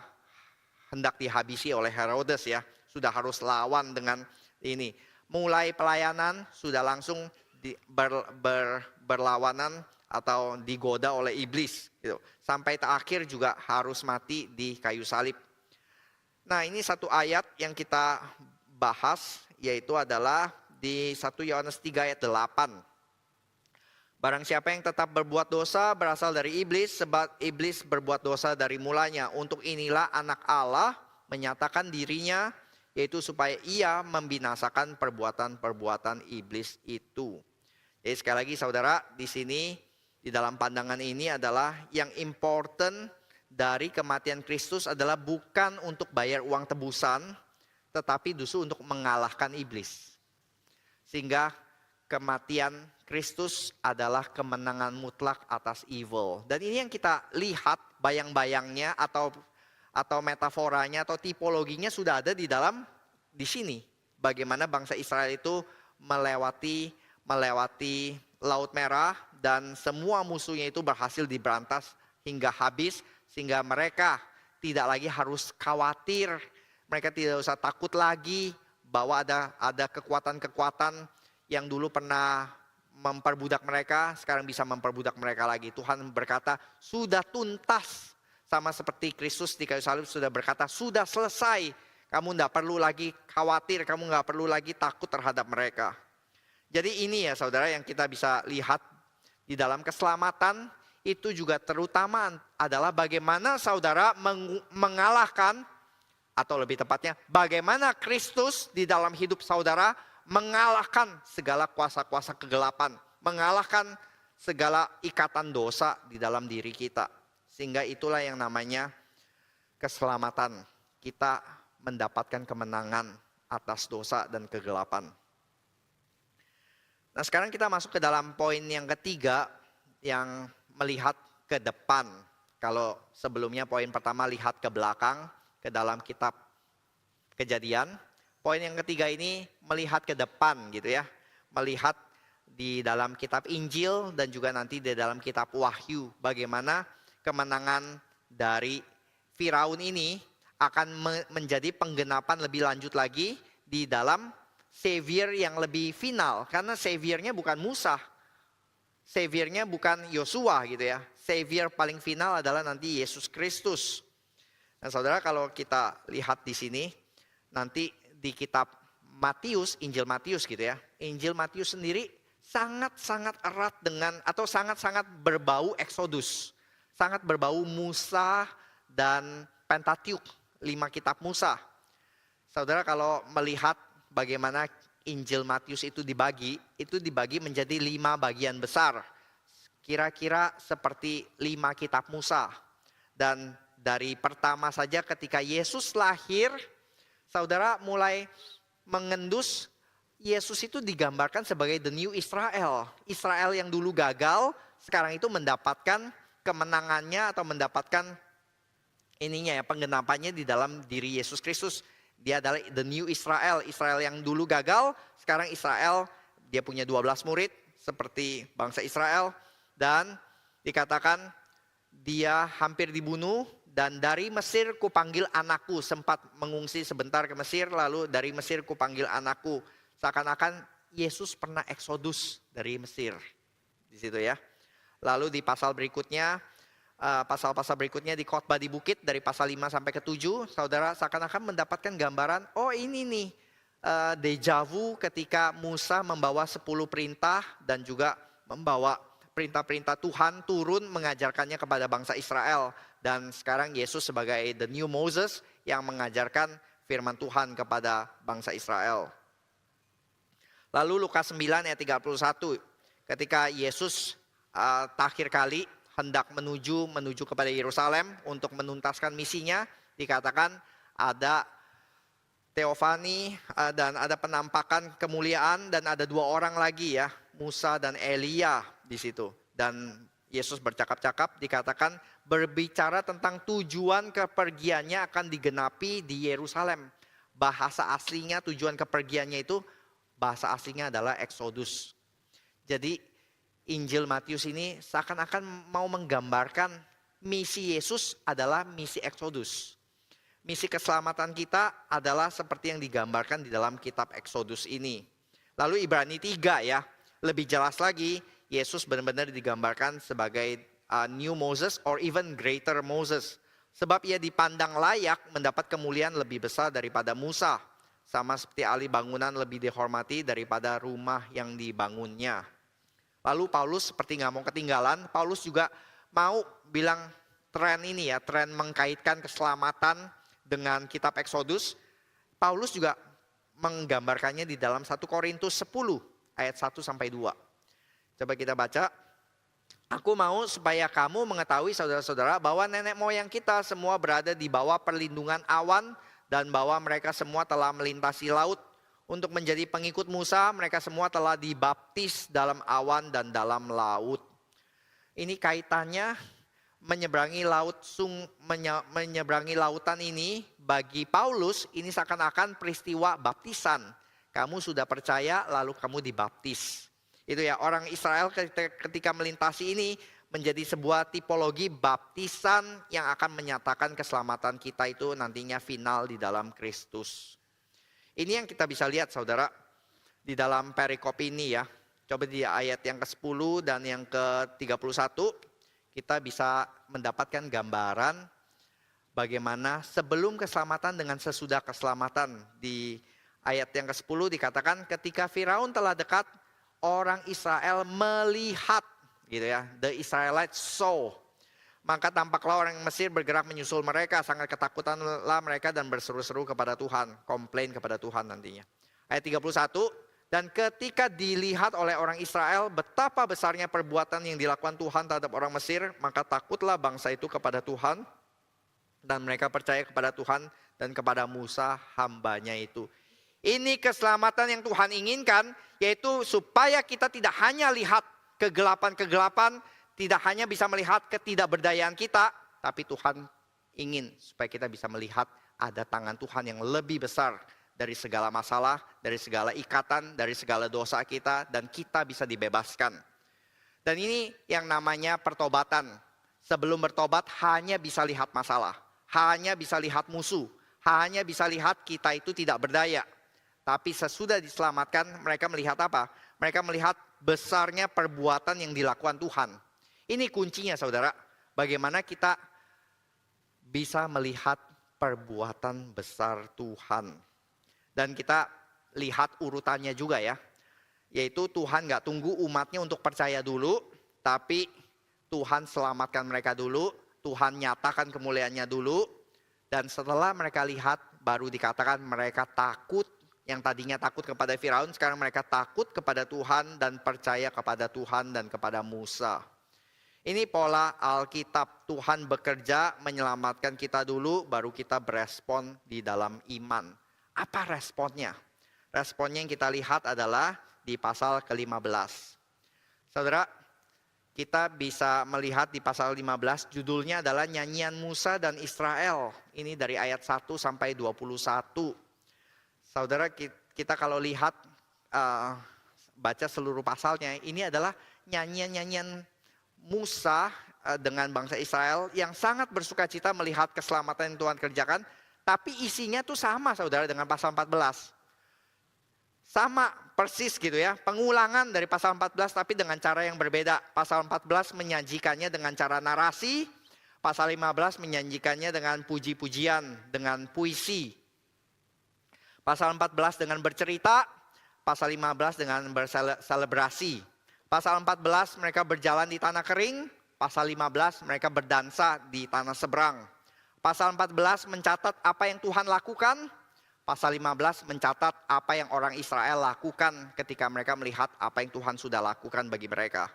hendak dihabisi oleh Herodes ya. Sudah harus lawan dengan ini. Mulai pelayanan sudah langsung berlawanan atau digoda oleh iblis. Gitu. Sampai terakhir juga harus mati di kayu salib. Nah, ini satu ayat yang kita bahas, yaitu adalah di 1 Yohanes 3 ayat 8. Barang siapa yang tetap berbuat dosa berasal dari iblis, sebab iblis berbuat dosa dari mulanya. Untuk inilah anak Allah menyatakan dirinya, yaitu supaya ia membinasakan perbuatan-perbuatan iblis itu. Jadi sekali lagi saudara, di sini, di dalam pandangan ini adalah yang important dari kematian Kristus adalah bukan untuk bayar uang tebusan, tetapi justru untuk mengalahkan iblis. Sehingga kematian Kristus adalah kemenangan mutlak atas evil. Dan ini yang kita lihat bayang-bayangnya atau metaforanya atau tipologinya sudah ada di sini. Bagaimana bangsa Israel itu melewati Laut Merah dan semua musuhnya itu berhasil diberantas hingga habis. Sehingga mereka tidak lagi harus khawatir, mereka tidak usah takut lagi bahwa ada kekuatan-kekuatan yang dulu pernah memperbudak mereka, sekarang bisa memperbudak mereka lagi. Tuhan berkata, sudah tuntas. Sama seperti Kristus di kayu salib sudah berkata, sudah selesai. Kamu tidak perlu lagi khawatir, kamu tidak perlu lagi takut terhadap mereka. Jadi ini ya saudara yang kita bisa lihat di dalam keselamatan. Itu juga terutama adalah bagaimana saudara mengalahkan, atau lebih tepatnya bagaimana Kristus di dalam hidup saudara mengalahkan segala kuasa-kuasa kegelapan, mengalahkan segala ikatan dosa di dalam diri kita. Sehingga itulah yang namanya keselamatan. Kita mendapatkan kemenangan atas dosa dan kegelapan. Nah, sekarang kita masuk ke dalam poin yang ketiga yang melihat ke depan. Kalau sebelumnya poin pertama lihat ke belakang, ke dalam kitab Kejadian. Poin yang ketiga ini melihat ke depan gitu ya. Melihat di dalam kitab Injil dan juga nanti di dalam kitab Wahyu. Bagaimana kemenangan dari Firaun ini akan menjadi penggenapan lebih lanjut lagi di dalam Savior yang lebih final. Karena Saviornya bukan Musa. Saviornya bukan Yosua gitu ya. Savior paling final adalah nanti Yesus Kristus. Nah saudara, kalau kita lihat di sini, nanti di kitab Matius, Injil Matius gitu ya. Injil Matius sendiri sangat-sangat erat dengan, atau sangat-sangat berbau Exodus. Sangat berbau Musa dan Pentateuch, 5 kitab Musa. Saudara kalau melihat bagaimana Injil Matius itu dibagi menjadi 5 bagian besar. Kira-kira seperti 5 kitab Musa. Dan dari pertama saja ketika Yesus lahir, saudara mulai mengendus, Yesus itu digambarkan sebagai the new Israel. Israel yang dulu gagal, sekarang itu mendapatkan kemenangannya atau mendapatkan penggenapannya di dalam diri Yesus Kristus. Dia adalah the new Israel. Israel yang dulu gagal, sekarang Israel dia punya 12 murid seperti bangsa Israel. Dan dikatakan dia hampir dibunuh dan dari Mesir kupanggil anakku. Sempat mengungsi sebentar ke Mesir, lalu dari Mesir kupanggil anakku. Seakan-akan Yesus pernah eksodus dari Mesir. Di situ ya. Lalu di pasal berikutnya, pasal-pasal berikutnya di khotbah di bukit dari pasal 5 sampai ke 7, saudara seakan-akan mendapatkan gambaran, oh ini nih deja vu ketika Musa membawa 10 perintah dan juga membawa perintah-perintah Tuhan turun mengajarkannya kepada bangsa Israel. Dan sekarang Yesus sebagai the new Moses yang mengajarkan firman Tuhan kepada bangsa Israel. Lalu Lukas 9 ayat 31, ketika Yesus terakhir kali hendak menuju kepada Yerusalem untuk menuntaskan misinya, dikatakan ada teofani dan ada penampakan kemuliaan dan ada 2 orang lagi ya, Musa dan Elia di situ. dan Yesus bercakap-cakap, dikatakan berbicara tentang tujuan kepergiannya akan digenapi di Yerusalem. Bahasa aslinya tujuan kepergiannya itu, bahasa aslinya adalah Exodus. Jadi Injil Matius ini seakan-akan mau menggambarkan misi Yesus adalah misi Exodus. Misi keselamatan kita adalah seperti yang digambarkan di dalam kitab Exodus ini. Lalu Ibrani 3 ya, lebih jelas lagi, Yesus benar-benar digambarkan sebagai new Moses or even greater Moses. Sebab ia dipandang layak mendapat kemuliaan lebih besar daripada Musa. Sama seperti ahli bangunan lebih dihormati daripada rumah yang dibangunnya. Lalu Paulus seperti nggak mau ketinggalan, Paulus juga mau bilang tren ini ya, tren mengkaitkan keselamatan dengan kitab Exodus. Paulus juga menggambarkannya di dalam 1 Korintus 10 ayat 1 sampai 2. Coba kita baca. Aku mau supaya kamu mengetahui saudara-saudara bahwa nenek moyang kita semua berada di bawah perlindungan awan dan bahwa mereka semua telah melintasi laut. Untuk menjadi pengikut Musa, mereka semua telah dibaptis dalam awan dan dalam laut. Ini kaitannya menyeberangi menyeberangi lautan ini bagi Paulus ini seakan-akan peristiwa baptisan. Kamu sudah percaya lalu kamu dibaptis. Itu ya, orang Israel ketika melintasi ini menjadi sebuah tipologi baptisan yang akan menyatakan keselamatan kita itu nantinya final di dalam Kristus. Ini yang kita bisa lihat saudara di dalam perikop ini ya. Coba di ayat yang ke-10 dan yang ke-31 kita bisa mendapatkan gambaran bagaimana sebelum keselamatan dengan sesudah keselamatan. Di ayat yang ke-10 dikatakan ketika Firaun telah dekat, orang Israel melihat, gitu ya. The Israelites saw. Maka tampaklah orang Mesir bergerak menyusul mereka. Sangat ketakutanlah mereka dan berseru-seru kepada Tuhan. Komplain kepada Tuhan nantinya. Ayat 31. Dan ketika dilihat oleh orang Israel betapa besarnya perbuatan yang dilakukan Tuhan terhadap orang Mesir. Maka takutlah bangsa itu kepada Tuhan. Dan mereka percaya kepada Tuhan dan kepada Musa hambanya itu. Ini keselamatan yang Tuhan inginkan, yaitu supaya kita tidak hanya lihat kegelapan-kegelapan, tidak hanya bisa melihat ketidakberdayaan kita, tapi Tuhan ingin supaya kita bisa melihat ada tangan Tuhan yang lebih besar dari segala masalah, dari segala ikatan, dari segala dosa kita, dan kita bisa dibebaskan. Dan ini yang namanya pertobatan. Sebelum bertobat hanya bisa lihat masalah, hanya bisa lihat musuh, hanya bisa lihat kita itu tidak berdaya. Tapi sesudah diselamatkan mereka melihat apa? Mereka melihat besarnya perbuatan yang dilakukan Tuhan. Ini kuncinya saudara. Bagaimana kita bisa melihat perbuatan besar Tuhan. Dan kita lihat urutannya juga ya. Yaitu Tuhan gak tunggu umatnya untuk percaya dulu. Tapi Tuhan selamatkan mereka dulu. Tuhan nyatakan kemuliaannya dulu. Dan setelah mereka lihat baru dikatakan mereka takut. Yang tadinya takut kepada Firaun, sekarang mereka takut kepada Tuhan dan percaya kepada Tuhan dan kepada Musa. Ini pola Alkitab, Tuhan bekerja menyelamatkan kita dulu, baru kita berespon di dalam iman. Apa responnya? Responnya yang kita lihat adalah di pasal ke-15. Saudara, kita bisa melihat di pasal 15, judulnya adalah Nyanyian Musa dan Israel. Ini dari ayat 1 sampai 21. Saudara, kita kalau lihat, baca seluruh pasalnya, ini adalah nyanyian-nyanyian Musa dengan bangsa Israel yang sangat bersukacita melihat keselamatan yang Tuhan kerjakan. Tapi isinya tuh sama saudara dengan pasal 14. Sama persis gitu ya, pengulangan dari pasal 14 tapi dengan cara yang berbeda. Pasal 14 menyajikannya dengan cara narasi, pasal 15 menyajikannya dengan puji-pujian, dengan puisi. Pasal 14 dengan bercerita, pasal 15 dengan berselebrasi. Pasal 14 mereka berjalan di tanah kering, pasal 15 mereka berdansa di tanah seberang. Pasal 14 mencatat apa yang Tuhan lakukan, pasal 15 mencatat apa yang orang Israel lakukan ketika mereka melihat apa yang Tuhan sudah lakukan bagi mereka.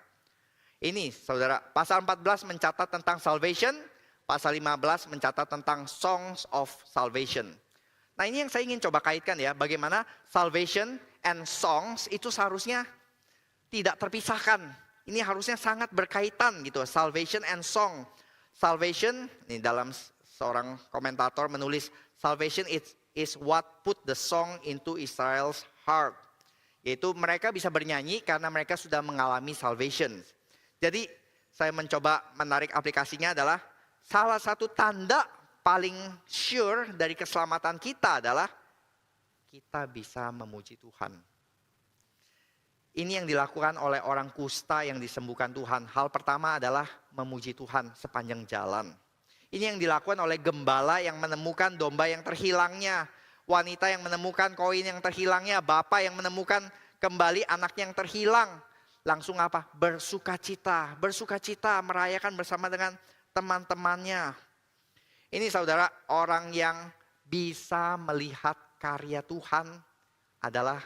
Ini saudara, pasal 14 mencatat tentang salvation, pasal 15 mencatat tentang songs of salvation. Nah ini yang saya ingin coba kaitkan ya, bagaimana salvation and songs itu seharusnya tidak terpisahkan. Ini harusnya sangat berkaitan gitu, salvation and song. Salvation, ini dalam seorang komentator menulis, salvation is what put the song into Israel's heart. Yaitu mereka bisa bernyanyi karena mereka sudah mengalami salvation. Jadi saya mencoba menarik aplikasinya adalah salah satu tanda paling sure dari keselamatan kita adalah kita bisa memuji Tuhan. Ini yang dilakukan oleh orang kusta yang disembuhkan Tuhan. Hal pertama adalah memuji Tuhan sepanjang jalan. Ini yang dilakukan oleh gembala yang menemukan domba yang terhilangnya. Wanita yang menemukan koin yang terhilangnya. Bapak yang menemukan kembali anaknya yang terhilang. Langsung apa? Bersukacita. Bersukacita merayakan bersama dengan teman-temannya. Ini saudara, orang yang bisa melihat karya Tuhan adalah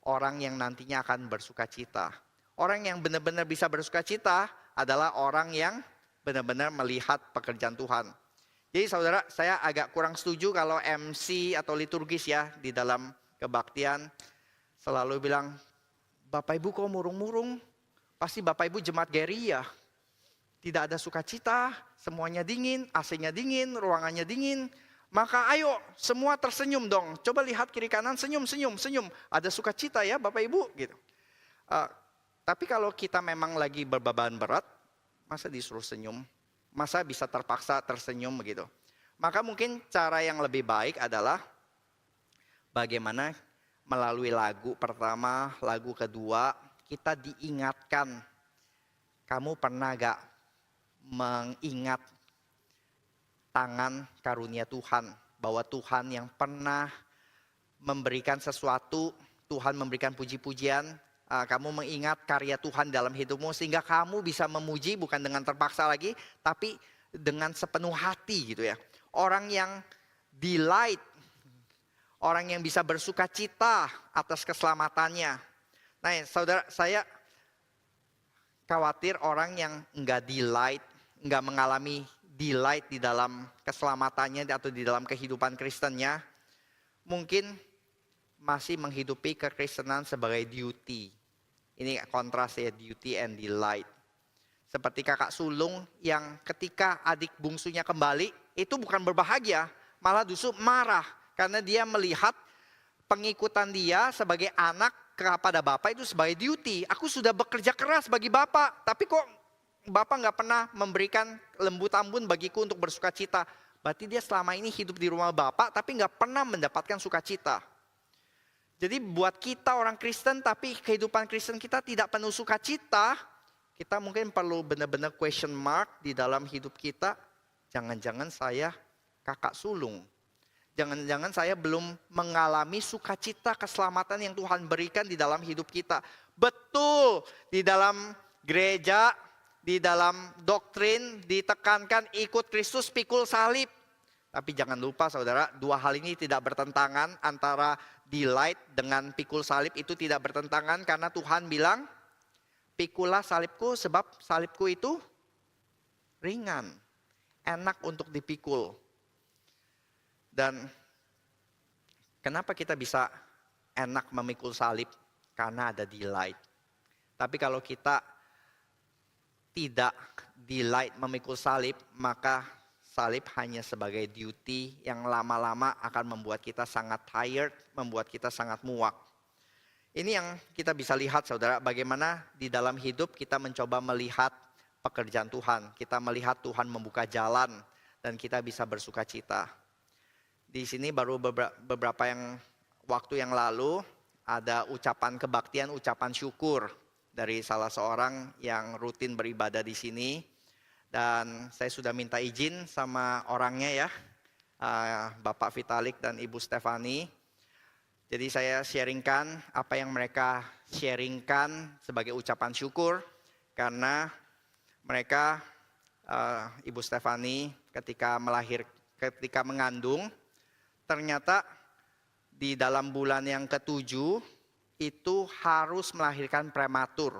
orang yang nantinya akan bersukacita. Orang yang benar-benar bisa bersukacita adalah orang yang benar-benar melihat pekerjaan Tuhan. Jadi saudara, saya agak kurang setuju kalau MC atau liturgis ya di dalam kebaktian selalu bilang, Bapak Ibu kok murung-murung? Pasti Bapak Ibu jemaat gereja. Tidak ada sukacita, semuanya dingin, AC-nya dingin, ruangannya dingin. Maka ayo semua tersenyum dong. Coba lihat kiri kanan, senyum. Ada sukacita ya Bapak Ibu gitu. Tapi kalau kita memang lagi berbeban berat, masa disuruh senyum? Masa bisa terpaksa tersenyum begitu? Maka mungkin cara yang lebih baik adalah bagaimana melalui lagu pertama, lagu kedua, kita diingatkan. Kamu pernah gak mengingat tangan karunia Tuhan, bahwa Tuhan yang pernah memberikan sesuatu, Tuhan memberikan puji-pujian, kamu mengingat karya Tuhan dalam hidupmu sehingga kamu bisa memuji bukan dengan terpaksa lagi, tapi dengan sepenuh hati gitu ya. Orang yang delight, orang yang bisa bersukacita atas keselamatannya. Nah saudara, saya khawatir orang yang enggak delight, enggak mengalami delight di dalam keselamatannya atau di dalam kehidupan Kristennya, mungkin masih menghidupi kekristenan sebagai duty. Ini kontras ya, duty and delight. Seperti kakak sulung yang ketika adik bungsunya kembali, itu bukan berbahagia, malah justru marah. Karena dia melihat pengikutan dia sebagai anak kepada bapak itu sebagai duty. Aku sudah bekerja keras bagi bapak, tapi kok Bapak nggak pernah memberikan lembu tambun bagiku untuk bersukacita. Berarti dia selama ini hidup di rumah Bapak tapi nggak pernah mendapatkan sukacita. Jadi buat kita orang Kristen tapi kehidupan Kristen kita tidak penuh sukacita. Kita mungkin perlu benar-benar question mark di dalam hidup kita. Jangan-jangan saya kakak sulung. Jangan-jangan saya belum mengalami sukacita keselamatan yang Tuhan berikan di dalam hidup kita. Betul, di dalam gereja, di dalam doktrin ditekankan ikut Kristus pikul salib. Tapi jangan lupa saudara, dua hal ini tidak bertentangan, antara delight dengan pikul salib itu tidak bertentangan karena Tuhan bilang, pikulah salibku sebab salibku itu ringan, enak untuk dipikul. Dan kenapa kita bisa enak memikul salib? Karena ada delight. Tapi kalau kita tidak delight memikul salib, maka salib hanya sebagai duty yang lama-lama akan membuat kita sangat tired, membuat kita sangat muak. Ini yang kita bisa lihat saudara, bagaimana di dalam hidup kita mencoba melihat pekerjaan Tuhan. Kita melihat Tuhan membuka jalan dan kita bisa bersukacita. Di sini baru beberapa waktu yang lalu ada ucapan kebaktian, ucapan syukur dari salah seorang yang rutin beribadah di sini. Dan saya sudah minta izin sama orangnya ya, Bapak Vitalik dan Ibu Stefani. Jadi saya sharingkan apa yang mereka sharingkan sebagai ucapan syukur. Karena mereka, Ibu Stefani ketika mengandung, ternyata di dalam bulan yang ke-7 itu harus melahirkan prematur.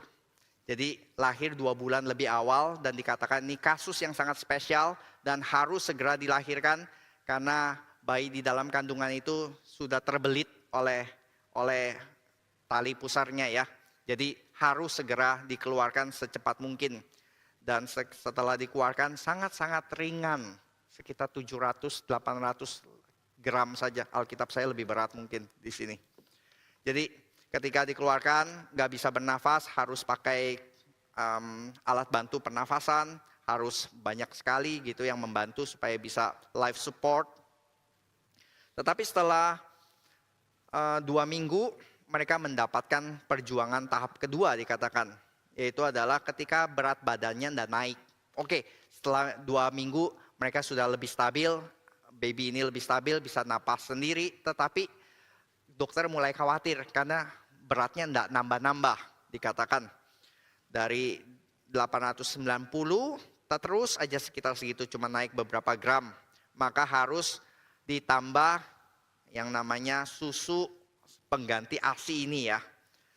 Jadi lahir 2 bulan lebih awal dan dikatakan ini kasus yang sangat spesial dan harus segera dilahirkan karena bayi di dalam kandungan itu sudah terbelit oleh tali pusarnya ya. Jadi harus segera dikeluarkan secepat mungkin. Dan setelah dikeluarkan sangat-sangat ringan, sekitar 700-800 gram saja. Alkitab saya lebih berat mungkin di sini. Jadi ketika dikeluarkan nggak bisa bernafas, harus pakai alat bantu pernafasan, harus banyak sekali gitu yang membantu supaya bisa life support. Tetapi setelah 2 minggu mereka mendapatkan perjuangan tahap kedua dikatakan. Yaitu adalah ketika berat badannya tidak naik. Oke, setelah 2 minggu mereka sudah lebih stabil, baby ini lebih stabil, bisa napas sendiri. Tetapi dokter mulai khawatir karena beratnya tidak nambah-nambah dikatakan. Dari 890 terus aja sekitar segitu, cuma naik beberapa gram. Maka harus ditambah yang namanya susu pengganti ASI ini ya.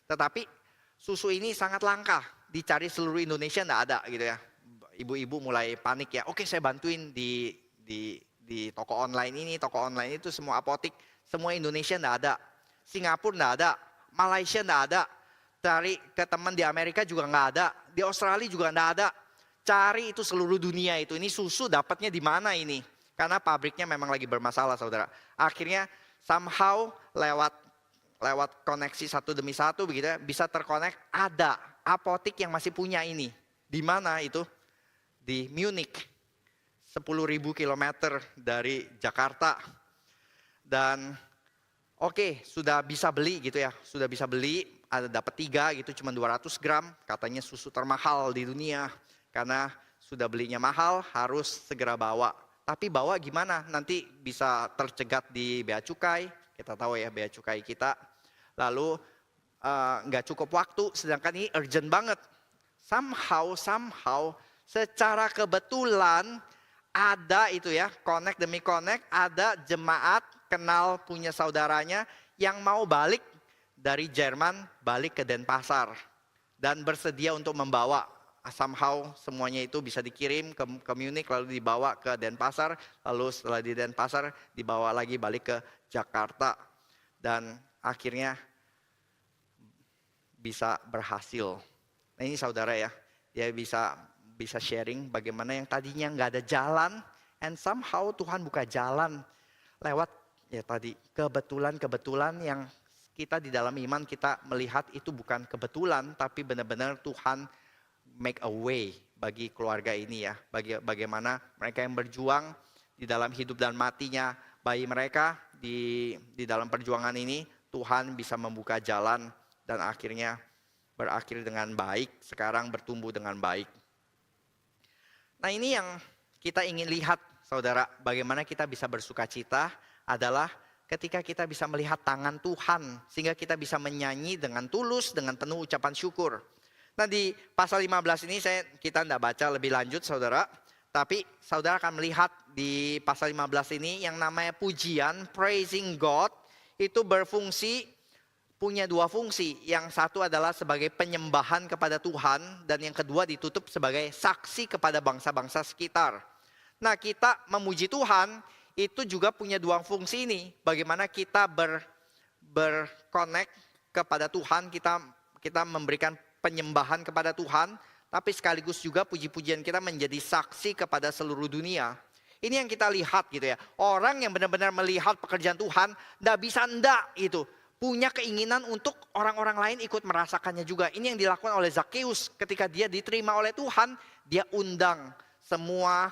Tetapi susu ini sangat langka, dicari seluruh Indonesia enggak ada gitu ya. Ibu-ibu mulai panik ya, oke saya bantuin di toko online ini, toko online itu semua apotik, semua Indonesia enggak ada. Singapura enggak ada, Malaysia enggak ada. Cari ke teman di Amerika juga enggak ada, di Australia juga enggak ada. Cari itu seluruh dunia itu, ini susu dapatnya di mana ini? Karena pabriknya memang lagi bermasalah saudara. Akhirnya somehow lewat koneksi satu demi satu begitu ya, bisa terkonek, ada apotik yang masih punya ini. Di mana itu? Di Munich, 10.000 kilometer dari Jakarta. Dan oke, sudah bisa beli gitu ya, sudah bisa beli, ada dapat 3 gitu, cuma 200 gram, katanya susu termahal di dunia. Karena sudah belinya mahal, harus segera bawa. Tapi bawa gimana? Nanti bisa tercegat di bea cukai, kita tahu ya bea cukai kita. Lalu nggak cukup waktu, sedangkan ini urgent banget. Somehow secara kebetulan ada itu ya, connect demi connect, ada jemaat kenal punya saudaranya yang mau balik dari Jerman, balik ke Denpasar. Dan bersedia untuk membawa. Somehow semuanya itu bisa dikirim ke Munich, lalu dibawa ke Denpasar. Lalu setelah di Denpasar dibawa lagi balik ke Jakarta. Dan akhirnya bisa berhasil. Nah ini saudara ya, dia bisa sharing bagaimana yang tadinya nggak ada jalan, and somehow Tuhan buka jalan lewat ya tadi kebetulan yang kita di dalam iman kita melihat itu bukan kebetulan, tapi benar-benar Tuhan make a way bagi keluarga ini ya, bagaimana mereka yang berjuang di dalam hidup dan matinya bayi mereka di dalam perjuangan ini. Tuhan bisa membuka jalan dan akhirnya berakhir dengan baik, sekarang bertumbuh dengan baik. Nah ini yang kita ingin lihat saudara, bagaimana kita bisa bersuka cita adalah ketika kita bisa melihat tangan Tuhan, sehingga kita bisa menyanyi dengan tulus, dengan penuh ucapan syukur. Nah di pasal 15 ini kita tidak baca lebih lanjut saudara, tapi saudara akan melihat di pasal 15 ini yang namanya pujian, praising God, itu berfungsi, punya 2 fungsi. Yang satu adalah sebagai penyembahan kepada Tuhan, dan yang kedua ditutup sebagai saksi kepada bangsa-bangsa sekitar. Nah kita memuji Tuhan, itu juga punya 2 fungsi ini. Bagaimana kita berconnect kepada Tuhan, kita memberikan penyembahan kepada Tuhan, tapi sekaligus juga puji-pujian kita menjadi saksi kepada seluruh dunia. Ini yang kita lihat gitu ya. Orang yang benar-benar melihat pekerjaan Tuhan, tidak bisa enggak itu. Punya keinginan untuk orang-orang lain ikut merasakannya juga. Ini yang dilakukan oleh Zakheus ketika dia diterima oleh Tuhan. Dia undang semua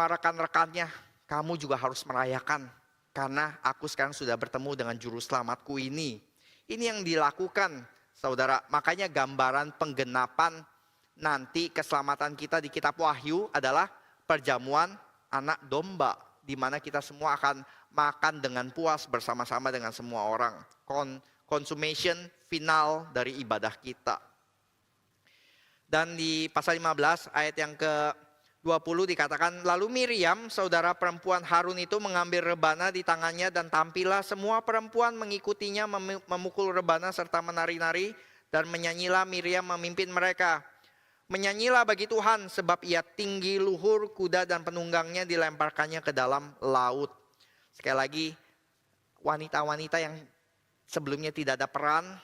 rekan-rekannya. Kamu juga harus merayakan. Karena aku sekarang sudah bertemu dengan juru selamatku ini. Ini yang dilakukan saudara. Makanya gambaran penggenapan nanti keselamatan kita di kitab Wahyu adalah perjamuan anak domba, di mana kita semua akan makan dengan puas bersama-sama dengan semua orang. Consummation final dari ibadah kita. Dan di pasal 15 ayat yang ke-20 dikatakan, lalu Miriam, saudara perempuan Harun itu mengambil rebana di tangannya dan tampillah semua perempuan mengikutinya memukul rebana serta menari-nari, dan menyanyilah Miriam memimpin mereka. Menyanyilah bagi Tuhan sebab ia tinggi luhur, kuda dan penunggangnya dilemparkannya ke dalam laut. Sekali lagi, wanita-wanita yang sebelumnya tidak ada peran,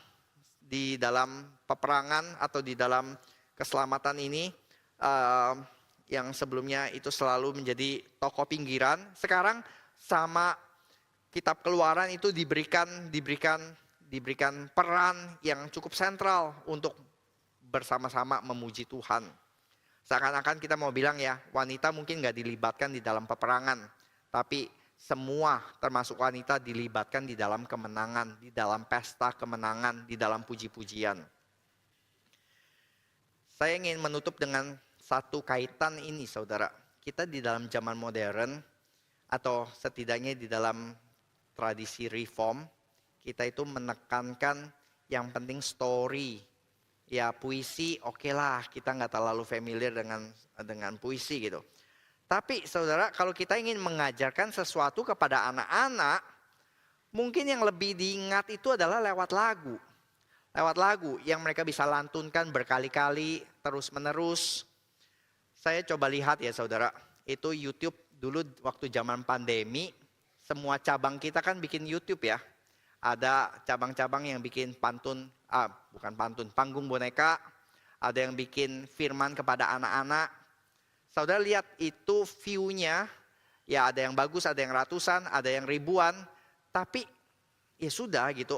di dalam peperangan atau di dalam keselamatan ini, yang sebelumnya itu selalu menjadi tokoh pinggiran, sekarang sama kitab Keluaran itu diberikan peran yang cukup sentral untuk bersama-sama memuji Tuhan. Seakan-akan kita mau bilang ya, wanita mungkin nggak dilibatkan di dalam peperangan, tapi semua termasuk wanita dilibatkan di dalam kemenangan, di dalam pesta kemenangan, di dalam puji-pujian. Saya ingin menutup dengan satu kaitan ini, saudara. Kita di dalam zaman modern, atau setidaknya di dalam tradisi reform, kita itu menekankan yang penting story. Ya puisi oke lah, kita nggak terlalu familiar dengan puisi gitu. Tapi saudara, kalau kita ingin mengajarkan sesuatu kepada anak-anak, mungkin yang lebih diingat itu adalah lewat lagu. Lewat lagu yang mereka bisa lantunkan berkali-kali, terus-menerus. Saya coba lihat ya saudara, itu YouTube dulu waktu zaman pandemi, semua cabang kita kan bikin YouTube ya. Ada cabang-cabang yang bikin panggung boneka. Ada yang bikin firman kepada anak-anak. Saudara lihat itu view-nya, ya ada yang bagus, ada yang ratusan, ada yang ribuan. Tapi ya sudah gitu,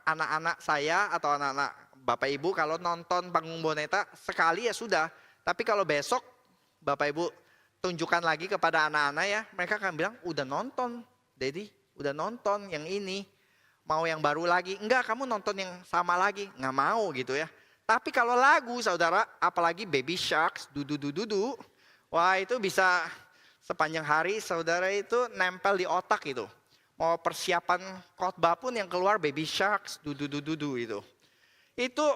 anak-anak saya atau anak-anak Bapak Ibu kalau nonton panggung boneka sekali ya sudah. Tapi kalau besok Bapak Ibu tunjukkan lagi kepada anak-anak ya, mereka akan bilang, udah nonton, Daddy, udah nonton yang ini. Mau yang baru lagi? Enggak, kamu nonton yang sama lagi. Nggak mau gitu ya. Tapi kalau lagu saudara, apalagi Baby Sharks, dudu, wah itu bisa sepanjang hari saudara itu nempel di otak itu. Mau persiapan khotbah pun yang keluar Baby Sharks, dudu itu. Itu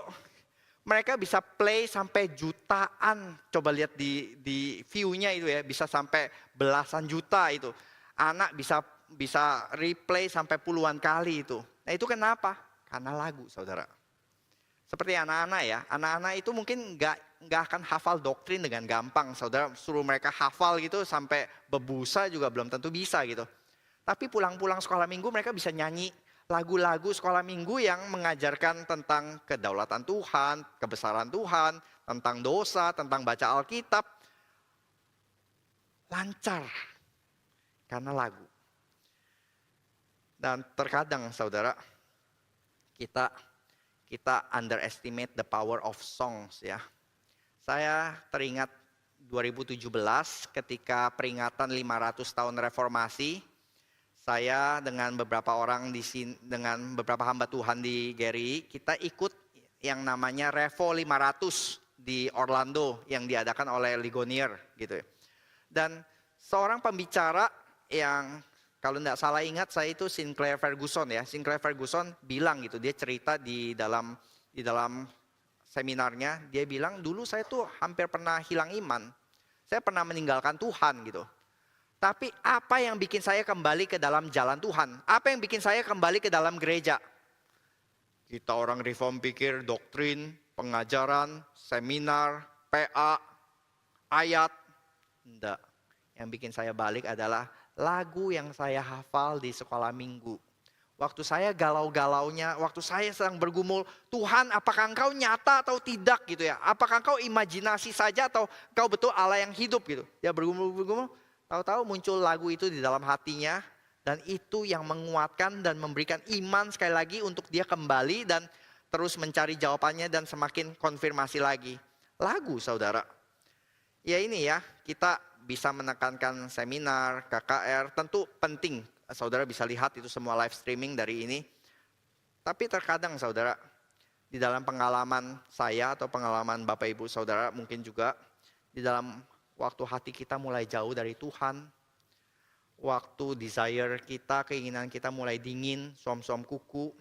mereka bisa play sampai jutaan. Coba lihat di view-nya itu ya, bisa sampai belasan juta itu. Anak bisa replay sampai puluhan kali itu. Nah itu kenapa? Karena lagu saudara. Seperti anak-anak ya, anak-anak itu mungkin nggak akan hafal doktrin dengan gampang. Saudara suruh mereka hafal gitu sampai bebusa juga belum tentu bisa gitu. Tapi pulang-pulang sekolah minggu mereka bisa nyanyi lagu-lagu sekolah minggu yang mengajarkan tentang kedaulatan Tuhan, kebesaran Tuhan, tentang dosa, tentang baca Alkitab. Lancar karena lagu. Dan terkadang saudara, kita underestimate the power of songs ya. Saya teringat 2017 ketika peringatan 500 tahun reformasi, saya dengan beberapa orang di sini, dengan beberapa hamba Tuhan di GRI, kita ikut yang namanya Revo 500 di Orlando yang diadakan oleh Ligonier gitu ya. Dan seorang pembicara yang kalau tidak salah ingat saya itu Sinclair Ferguson ya. Sinclair Ferguson bilang gitu, dia cerita di dalam seminarnya, dia bilang dulu saya tuh hampir pernah hilang iman. Saya pernah meninggalkan Tuhan gitu. Tapi apa yang bikin saya kembali ke dalam jalan Tuhan? Apa yang bikin saya kembali ke dalam gereja? Kita orang reform pikir doktrin, pengajaran, seminar, PA, ayat. Enggak. Yang bikin saya balik adalah lagu yang saya hafal di sekolah minggu. Waktu saya galau-galaunya, waktu saya sedang bergumul, Tuhan apakah engkau nyata atau tidak gitu ya. Apakah engkau imajinasi saja atau engkau betul Allah yang hidup gitu. Ya bergumul, tahu-tahu muncul lagu itu di dalam hatinya. Dan itu yang menguatkan dan memberikan iman sekali lagi untuk dia kembali dan terus mencari jawabannya dan semakin konfirmasi lagi. Lagu saudara. Ya ini ya, kita bisa menekankan seminar, KKR, tentu penting. Saudara bisa lihat itu semua live streaming dari ini. Tapi terkadang saudara, di dalam pengalaman saya atau pengalaman Bapak Ibu saudara mungkin juga, di dalam waktu hati kita mulai jauh dari Tuhan, waktu desire kita, keinginan kita mulai dingin, som-som kuku.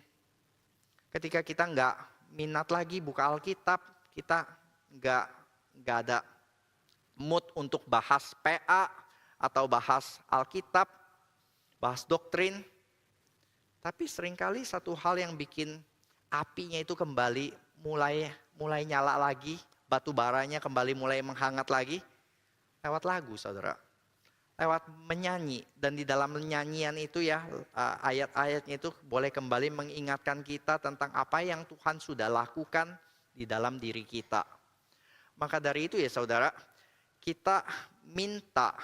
Ketika kita nggak minat lagi buka Alkitab, kita nggak ada mood untuk bahas PA atau bahas Alkitab, bahas doktrin. Tapi seringkali satu hal yang bikin apinya itu kembali mulai nyala lagi, batu baranya kembali mulai menghangat lagi lewat lagu saudara. lewat menyanyi. Dan di dalam nyanyian itu ya, ayat-ayatnya itu boleh kembali mengingatkan kita tentang apa yang Tuhan sudah lakukan di dalam diri kita. Maka dari itu ya saudara, kita minta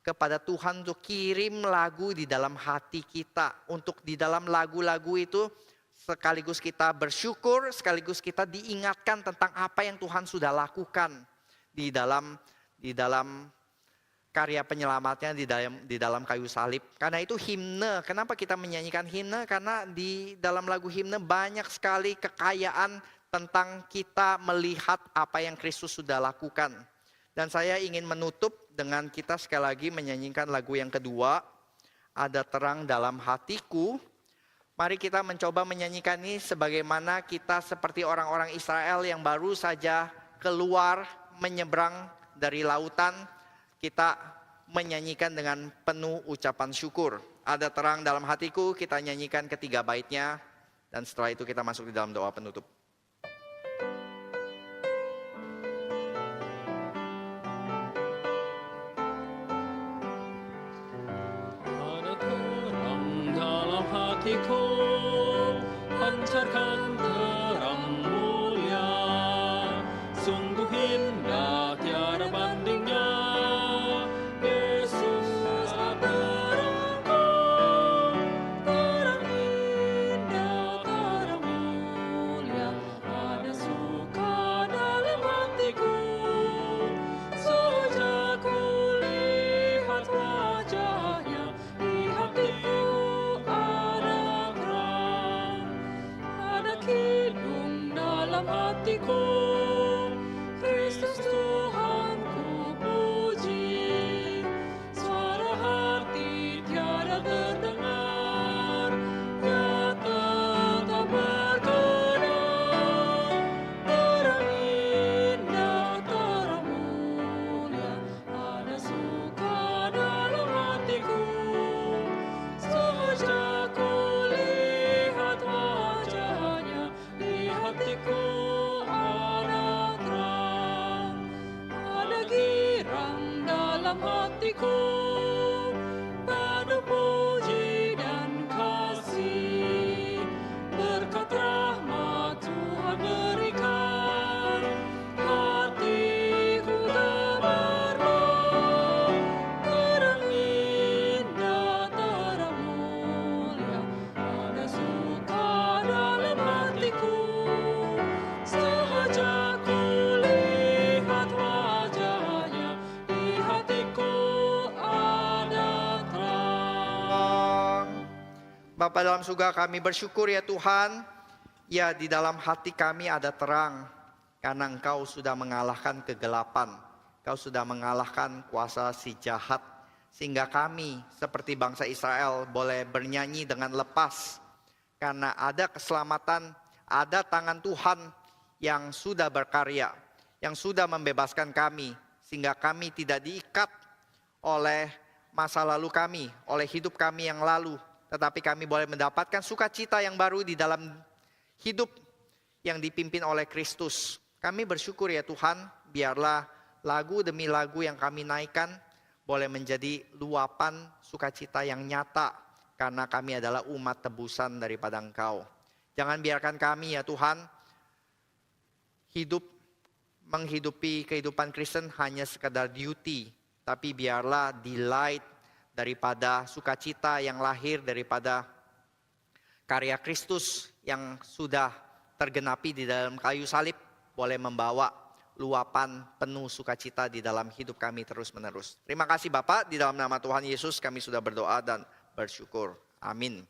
kepada Tuhan untuk kirim lagu di dalam hati kita. Untuk di dalam lagu-lagu itu sekaligus kita bersyukur, sekaligus kita diingatkan tentang apa yang Tuhan sudah lakukan di dalam karya penyelamatnya di dalam kayu salib. Karena itu himne, kenapa kita menyanyikan himne? Karena di dalam lagu himne banyak sekali kekayaan tentang kita melihat apa yang Kristus sudah lakukan. Dan saya ingin menutup dengan kita sekali lagi menyanyikan lagu yang kedua, Ada Terang Dalam Hatiku. Mari kita mencoba menyanyikan ini sebagaimana kita seperti orang-orang Israel yang baru saja keluar menyeberang dari lautan. Kita menyanyikan dengan penuh ucapan syukur. Ada terang dalam hatiku, kita nyanyikan ketiga baitnya. Dan setelah itu kita masuk di dalam doa penutup. hatiku pancarkan terang mulia, sungguh indah tiada bandingnya. Yesus terangku, terang indah, terang mulia, ada suka dalam hatiku. Sejak kulihat wajahnya, di hatiku kidung dalam hatiku, Kristus Tuhanku puji. Suara hati tiada terdengar, ya tetap berkenan. Terang indah, terang mulia, ada suka dalam hatiku. Sejak kulihat wajahnya, di hatiku ada terang, ada girang dalam hatiku, penuh puji dan kasih. Berkat rahmat Tuhan berikan, hatiku gemerlap. Terang indah, terang mulia, ada suka dalam hatiku. Sejak kulihat wajahnya, di hatiku ada terang. Bapa dalam surga, kami bersyukur ya Tuhan, ya di dalam hati kami ada terang, karena Engkau sudah mengalahkan kegelapan, Engkau sudah mengalahkan kuasa si jahat, sehingga kami seperti bangsa Israel boleh bernyanyi dengan lepas, karena ada keselamatan, ada tangan Tuhan yang sudah berkarya, yang sudah membebaskan kami, sehingga kami tidak diikat oleh masa lalu kami, oleh hidup kami yang lalu, tetapi kami boleh mendapatkan sukacita yang baru di dalam hidup yang dipimpin oleh Kristus. Kami bersyukur ya Tuhan, biarlah lagu demi lagu yang kami naikkan boleh menjadi luapan sukacita yang nyata, karena kami adalah umat tebusan daripada Engkau. Jangan biarkan kami ya Tuhan menghidupi kehidupan Kristen hanya sekadar duty, tapi biarlah delight daripada sukacita yang lahir daripada karya Kristus yang sudah tergenapi di dalam kayu salib, boleh membawa luapan penuh sukacita di dalam hidup kami terus-menerus. Terima kasih Bapak, di dalam nama Tuhan Yesus kami sudah berdoa dan bersyukur. Amin.